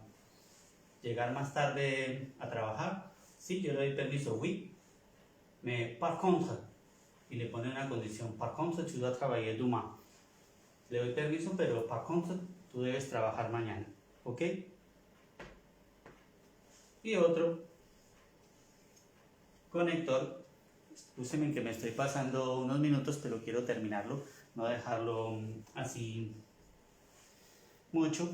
llegar más tarde a trabajar? Sí, yo le doy permiso, oui. Mais par contre, y le pone una condición. Par contre, tu dois travailler demain. Le doy permiso, pero par contre, tú debes trabajar mañana. ¿Ok? Y otro conector. Escúcheme que me estoy pasando unos minutos, pero quiero terminarlo. No dejarlo así mucho.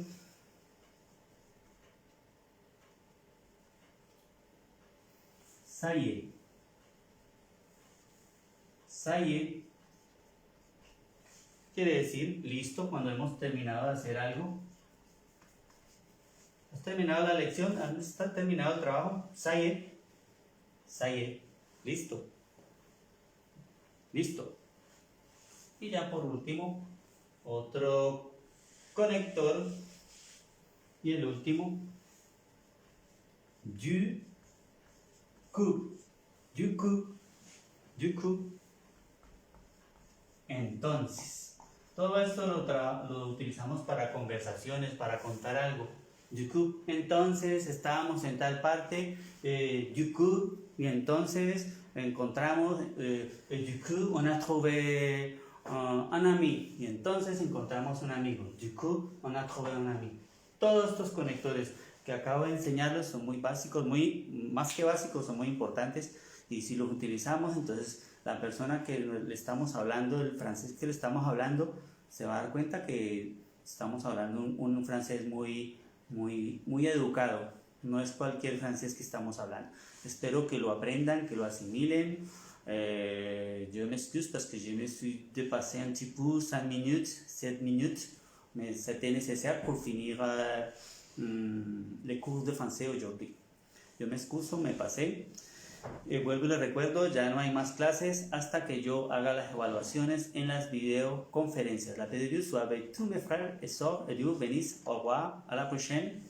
Ça y est quiere decir listo cuando hemos terminado de hacer algo. ¿Has terminado la lección? ¿Has terminado el trabajo? Ça y est, listo. Listo. Y ya por último, otro conector. Y el último, du coup. Entonces, todo esto lo utilizamos para conversaciones, para contar algo. Du coup, entonces estábamos en tal parte, du coup, y entonces encontramos, du coup, on a trouvé un ami, y entonces encontramos un amigo. Du coup, on a trouvé un ami. Todos estos conectores que acabo de enseñarles son muy básicos, más que básicos, son muy importantes, y si los utilizamos, entonces la persona que le estamos hablando, el francés que le estamos hablando, se va a dar cuenta que estamos hablando un francés muy educado. No es cualquier francés que estamos hablando. Espero que lo aprendan, que lo asimilen. Je m'excuse parce que je me suis dépassé un petit peu 5 minutes, 7 minutes, mais c'était nécessaire pour finir les cours de français aujourd'hui. Yo me excuso, me pasé. Vuelvo y les recuerdo, ya no hay más clases hasta que yo haga las evaluaciones en las videoconferencias. La vidéo soit avec tous mes frères et sœurs et Dieu bénisse. Au revoir, à la prochaine.